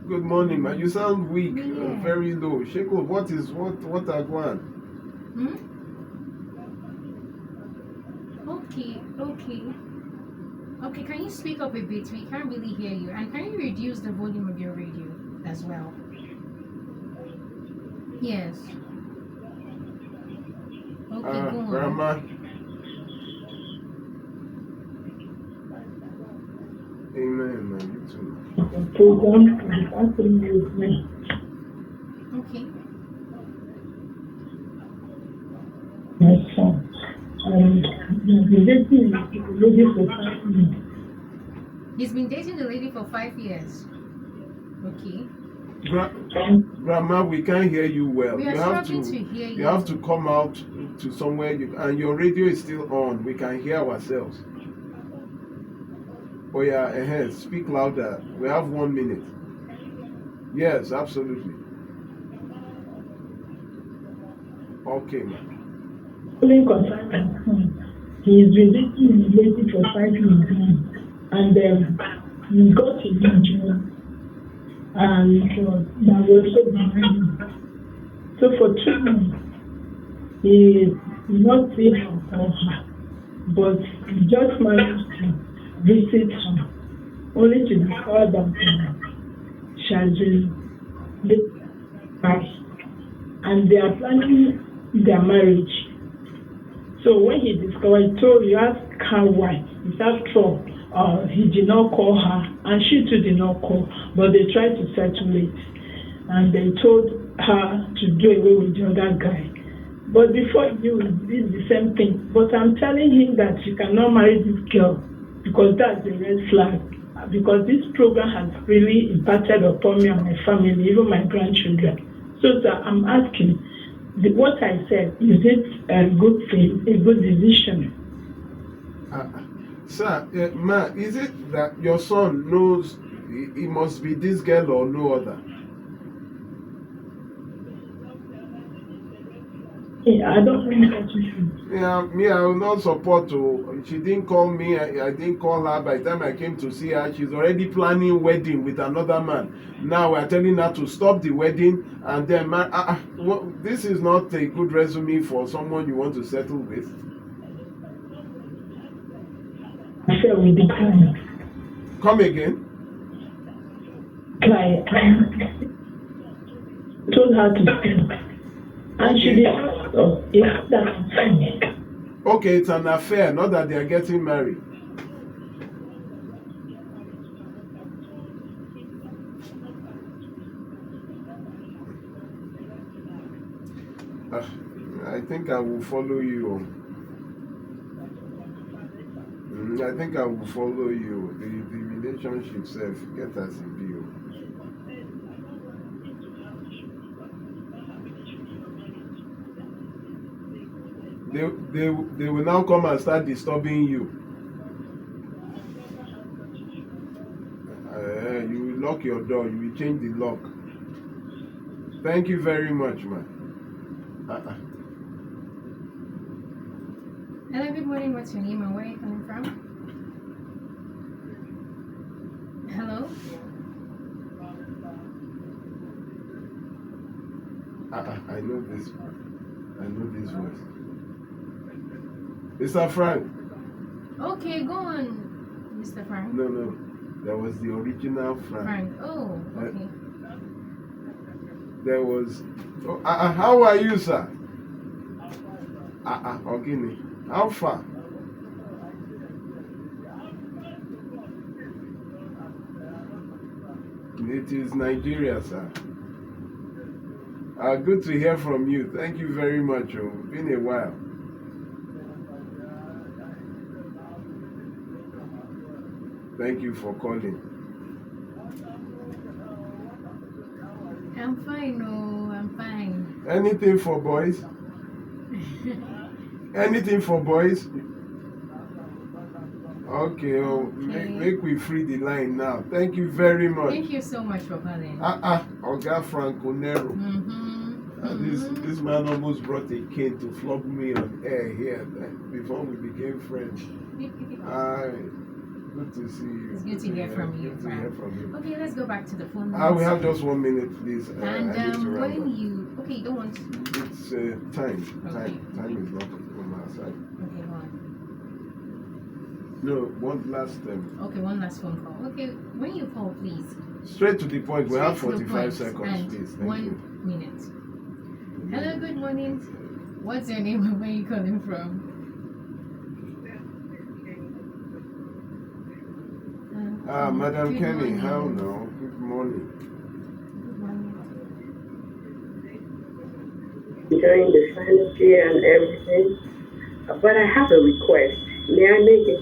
[SPEAKER 2] Good morning, man. You sound weak, very low. Sheko, what are going?
[SPEAKER 1] Okay, can you speak up a bit? We can't really hear you. And can you reduce the volume of your radio as well? Yes. Okay, go on.
[SPEAKER 2] Grandma. Amen, man. You too.
[SPEAKER 1] Okay.
[SPEAKER 10] My son.
[SPEAKER 1] He's been dating the lady for 5 years. Okay.
[SPEAKER 2] Grandma, we can't hear you well.
[SPEAKER 1] We are struggling to hear you.
[SPEAKER 2] You have to come out to somewhere, and your radio is still on. We can hear ourselves. Oh yeah, speak louder. We have 1 minute. Yes, absolutely. Okay, ma'am.
[SPEAKER 10] He's been dating a lady for 5 years and he got a new job and that was so behind. So for 2 months he not able to call her, but he just managed to visit her, only to discover that she has been married and they are planning their marriage. So when he discovered, so you ask her why. It's after he did not call her, and she too did not call, but they tried to settle it, and they told her to do away with the other guy. But before you did the same thing. But I'm telling him that you cannot marry this girl because that's a red flag. Because this program has really impacted upon me and my family, even my grandchildren. So I'm asking. What I said, is it a good thing, a good decision?
[SPEAKER 2] Sir, ma, is it that your son knows it must be this girl or no other?
[SPEAKER 10] I don't think that you should.
[SPEAKER 2] Yeah, me, I will not support to. She didn't call me, I didn't call her. By the time I came to see her, she's already planning wedding with another man. Now we're telling her to stop the wedding and then, well, this is not a good resume for someone you want to settle with.
[SPEAKER 10] I said we decline.
[SPEAKER 2] Come again?
[SPEAKER 10] Client. Told her to speak. And she did. Oh, yeah, that's fine.
[SPEAKER 2] Okay, it's an affair, not that they are getting married. I think I will follow you. I think I will follow you. The relationship self get as it be. They will now come and start disturbing you. You will lock your door. You will change the lock. Thank you very much, man.
[SPEAKER 1] Hello, good morning. What's your name and where are you coming from? Hello?
[SPEAKER 2] I know this. I know this voice. Mr. Frank.
[SPEAKER 1] Okay, go on, Mr. Frank.
[SPEAKER 2] No. That was the original Frank.
[SPEAKER 1] Oh, okay.
[SPEAKER 2] There was. How are you, sir? Ogini. How far? It is Nigeria, sir. Good to hear from you. Thank you very much. It's been a while. Thank you for calling.
[SPEAKER 1] I'm fine, I'm fine.
[SPEAKER 2] Anything for boys? Anything for boys? Okay, make we free the line now. Thank you very much.
[SPEAKER 1] Thank you so much for calling.
[SPEAKER 2] Oga Franco Nero. This man almost brought a cane to flog me on air here before we became friends. Good to see you.
[SPEAKER 1] It's good to hear from you.
[SPEAKER 2] Good to hear from you.
[SPEAKER 1] Okay, let's go back to the phone.
[SPEAKER 2] We have just 1 minute, please.
[SPEAKER 1] And when you don't want to.
[SPEAKER 2] It's time.
[SPEAKER 1] Okay.
[SPEAKER 2] Time is not on our side.
[SPEAKER 1] Okay, go on.
[SPEAKER 2] No, one last
[SPEAKER 1] Okay, one last phone call. Okay, when you call, please.
[SPEAKER 2] Straight to the point. We have 45
[SPEAKER 1] seconds,
[SPEAKER 2] seconds, please. Thank
[SPEAKER 1] 1
[SPEAKER 2] you.
[SPEAKER 1] minute. Hello, good morning. What's your name and where are you calling from?
[SPEAKER 2] Madam
[SPEAKER 1] Good
[SPEAKER 2] Kenny,
[SPEAKER 1] morning.
[SPEAKER 2] how now? Good morning.
[SPEAKER 1] Good morning.
[SPEAKER 11] During the silent year and everything. But I have a request. May I make it?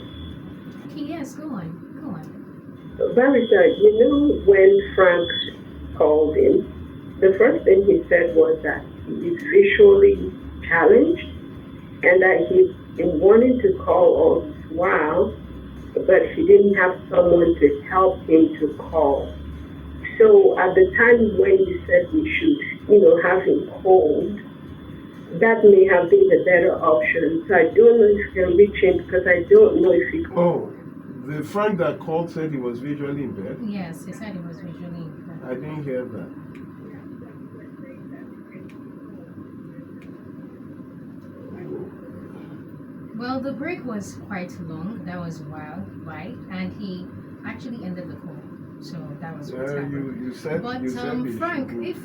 [SPEAKER 1] Okay, yes, go on.
[SPEAKER 11] Barrister, you know when Frank called in, the first thing he said was that he's visually challenged and that he's been wanting to call all this while, but he didn't have someone to help him to call. So at the time when you said we should, have him called, that may have been the better option. So I don't know if you can reach him because I don't know if he can.
[SPEAKER 2] Oh, the Frank that called said he was visually impaired?
[SPEAKER 1] Yes, he said he was visually impaired.
[SPEAKER 2] I didn't hear that.
[SPEAKER 1] Well, the break was quite long. That was wild, right? And he actually ended the call. So that was what's happened.
[SPEAKER 2] You said.
[SPEAKER 1] But
[SPEAKER 2] you said
[SPEAKER 1] Frank, if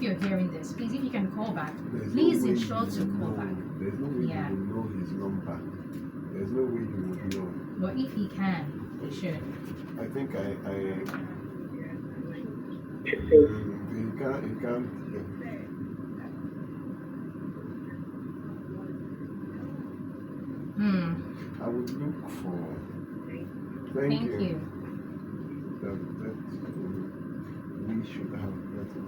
[SPEAKER 1] you're hearing this, please, if you can call back, please ensure to call back.
[SPEAKER 2] There's no way you will know his number. There's no way you would know.
[SPEAKER 1] But if he can, he should.
[SPEAKER 2] I think he can't. I would look for. Thank you. That we should have gotten.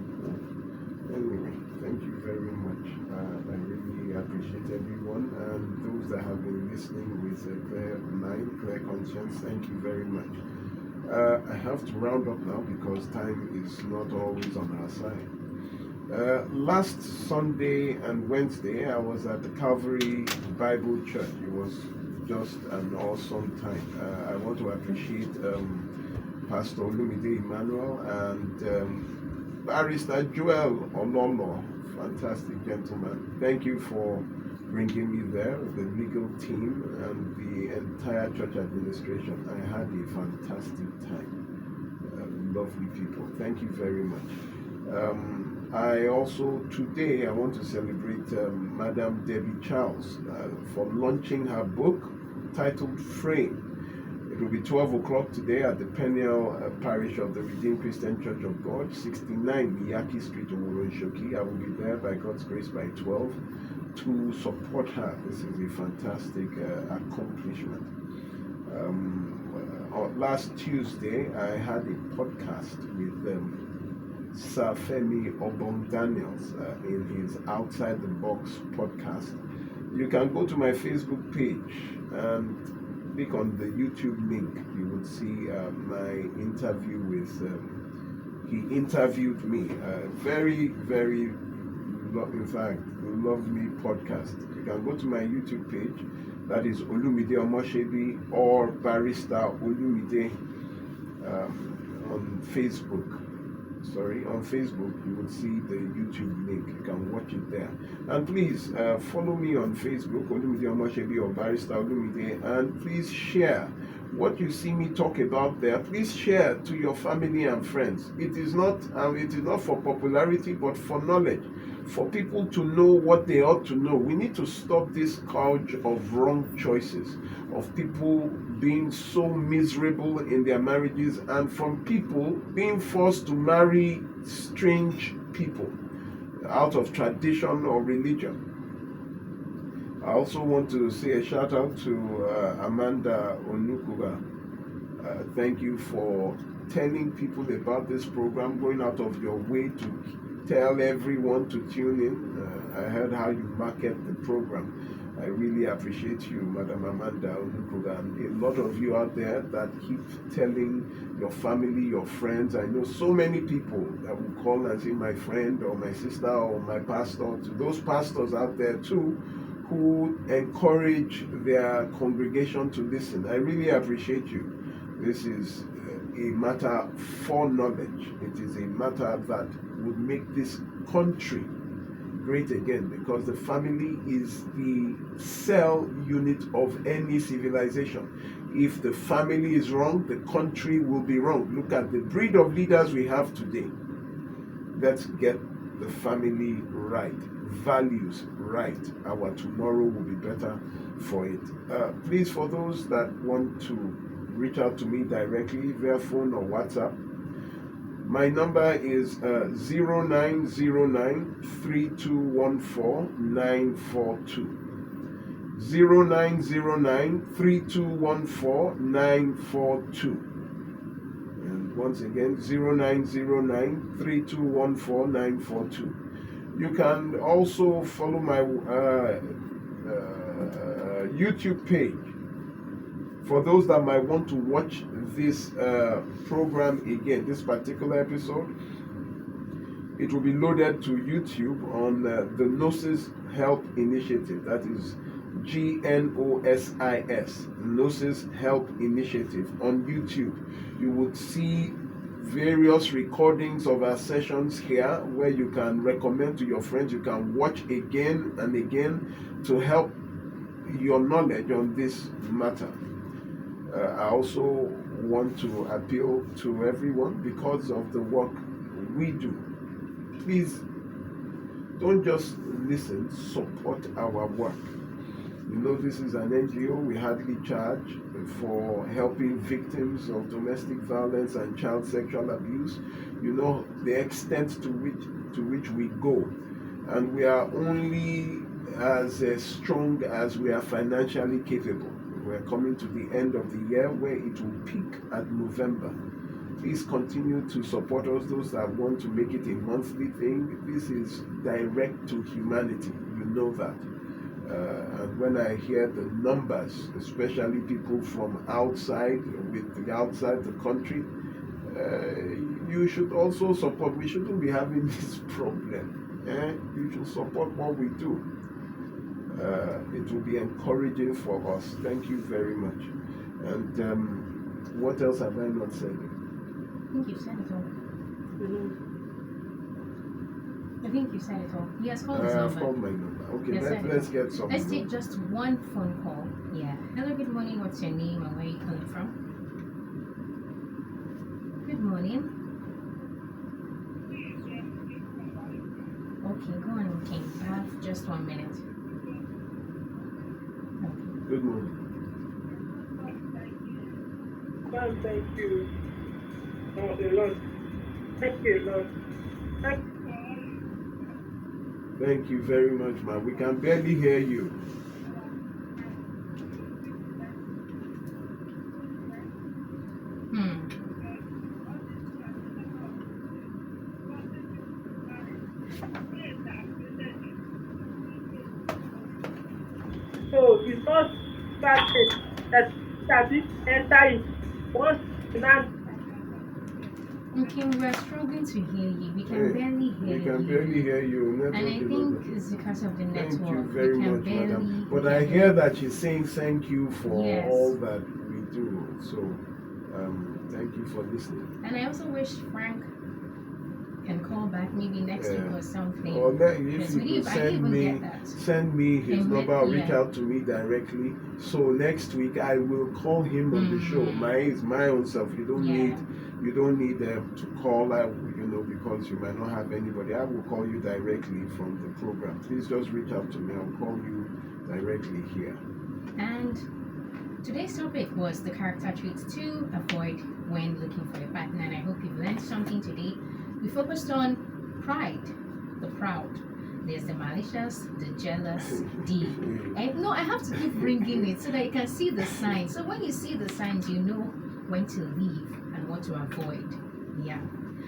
[SPEAKER 2] Anyway, thank you very much. I really appreciate everyone and those that have been listening with a clear mind, clear conscience. Thank you very much. I have to round up now because time is not always on our side. Last Sunday and Wednesday, I was at the Calvary Bible Church. It was just an awesome time. I want to appreciate Pastor Olumide Emmanuel and Barrister Joel Ololo, fantastic gentleman. Thank you for bringing me there, the legal team and the entire church administration. I had a fantastic time. Lovely people. Thank you very much. I also, today, I want to celebrate Madam Debbie Charles for launching her book titled Frame. It will be 12 o'clock today at the Peniel Parish of the Redeemed Christian Church of God, 69 Miyaki Street, Oworonshoki. I will be there by God's grace by 12 to support her. This is a fantastic accomplishment. Last Tuesday, I had a podcast with Sir Femi Obong Daniels in his Outside the Box podcast. You can go to my Facebook page and click on the YouTube link. You will see my interview with, he interviewed me. Very, very, in fact, lovely podcast. You can go to my YouTube page, that is Olumide Omoshebi or Barrister Olumide on Facebook. On Facebook, you will see the YouTube link. You can watch it there. And please follow me on Facebook, Olumide Omoshebi or Barrister Olumide, and please share what you see me talk about there. Please share to your family and friends. It is not for popularity, but for knowledge, for people to know what they ought to know. We need to stop this scourge of wrong choices, of people being so miserable in their marriages, and from people being forced to marry strange people out of tradition or religion. I also want to say a shout out to Amanda Onukuga. Thank you for telling people about this program, going out of your way to tell everyone to tune in. I heard how you market the program. I really appreciate you, Madam Amanda Onukuga, and a lot of you out there that keep telling your family, your friends. I know so many people that will call and say my friend or my sister or my pastor, to those pastors out there too, who encourage their congregation to listen. I really appreciate you. This is a matter for knowledge. It is a matter that would make this country great again, because the family is the cell unit of any civilization. If the family is wrong, the country will be wrong. Look at the breed of leaders we have today. Let's get the family right, values right. Our tomorrow will be better for it. Please, for those that want to reach out to me directly via phone or WhatsApp, my number is 0909-3214-942. 0909-3214-942. And once again, 0909-3214-942. You can also follow my YouTube page. For those that might want to watch this program again, this particular episode, it will be loaded to YouTube on the Gnosis Help Initiative. That is GNOSIS, Gnosis Help Initiative on YouTube. You would see various recordings of our sessions here where you can recommend to your friends. You can watch again and again to help your knowledge on this matter. I also want to appeal to everyone, because of the work we do. Please don't just listen, support our work. You know, this is an NGO. We hardly charge for helping victims of domestic violence and child sexual abuse. You know the extent to which we go, and we are only as strong as we are financially capable. We're coming to the end of the year where it will peak at November. Please continue to support us, those that want to make it a monthly thing. This is direct to humanity, you know that. And when I hear the numbers, especially people from outside the country, you should also support. We shouldn't be having this problem. You should support what we do. It will be encouraging for us. Thank you very much. And what else have I not said?
[SPEAKER 1] I think you said it all. I think you said it all. He has called his
[SPEAKER 2] I've
[SPEAKER 1] number.
[SPEAKER 2] called my number. Okay,
[SPEAKER 1] Yes, sir.
[SPEAKER 2] let's get some.
[SPEAKER 1] Let's take just one phone call. Yeah. Hello, good morning. What's your name and where are you calling from? Good morning. Okay, go on, King. You have just 1 minute.
[SPEAKER 2] Good morning.
[SPEAKER 6] God, thank you. Oh, the Lord. Thank you, Lord.
[SPEAKER 2] Thank you very much, man. We can barely hear you.
[SPEAKER 6] So it's not started that it enter it. Once now.
[SPEAKER 1] Okay, we're struggling to hear you. We can barely hear you.
[SPEAKER 2] We can barely hear you.
[SPEAKER 1] And I think it's because of the network.
[SPEAKER 2] Thank you very
[SPEAKER 1] we can
[SPEAKER 2] much,
[SPEAKER 1] barely
[SPEAKER 2] madam. But I hear that she's saying thank you for
[SPEAKER 1] Yes.
[SPEAKER 2] all that we do. So, thank you for listening.
[SPEAKER 1] And I also wish Frank can call back maybe next week or something.
[SPEAKER 2] Or if
[SPEAKER 1] Yes,
[SPEAKER 2] you could
[SPEAKER 1] I didn't even get that.
[SPEAKER 2] send me his
[SPEAKER 1] Him,
[SPEAKER 2] number, or reach
[SPEAKER 1] yeah.
[SPEAKER 2] out to me directly. So next week I will call him on the show. My own self. You don't need to call. Because you might not have anybody. I will call you directly from the program. Please just reach out to me. I'll call you directly here.
[SPEAKER 1] And today's topic was the character traits to avoid when looking for a partner. And I hope you've learned something today. We focused on pride, the proud. There's the malicious, the jealous, I have to keep bringing it so that you can see the signs. So when you see the signs, you know when to leave and what to avoid. Yeah.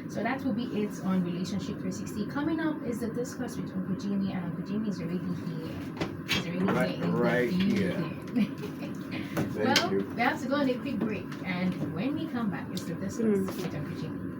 [SPEAKER 1] So that will be it on Relationship 360. Coming up is the discuss with Uncle Jimmy, and Uncle Jimmy is already here. He's already
[SPEAKER 2] Right here.
[SPEAKER 1] Well, we have to go on a quick break, and when we come back, it's the discuss with Uncle Jimmy.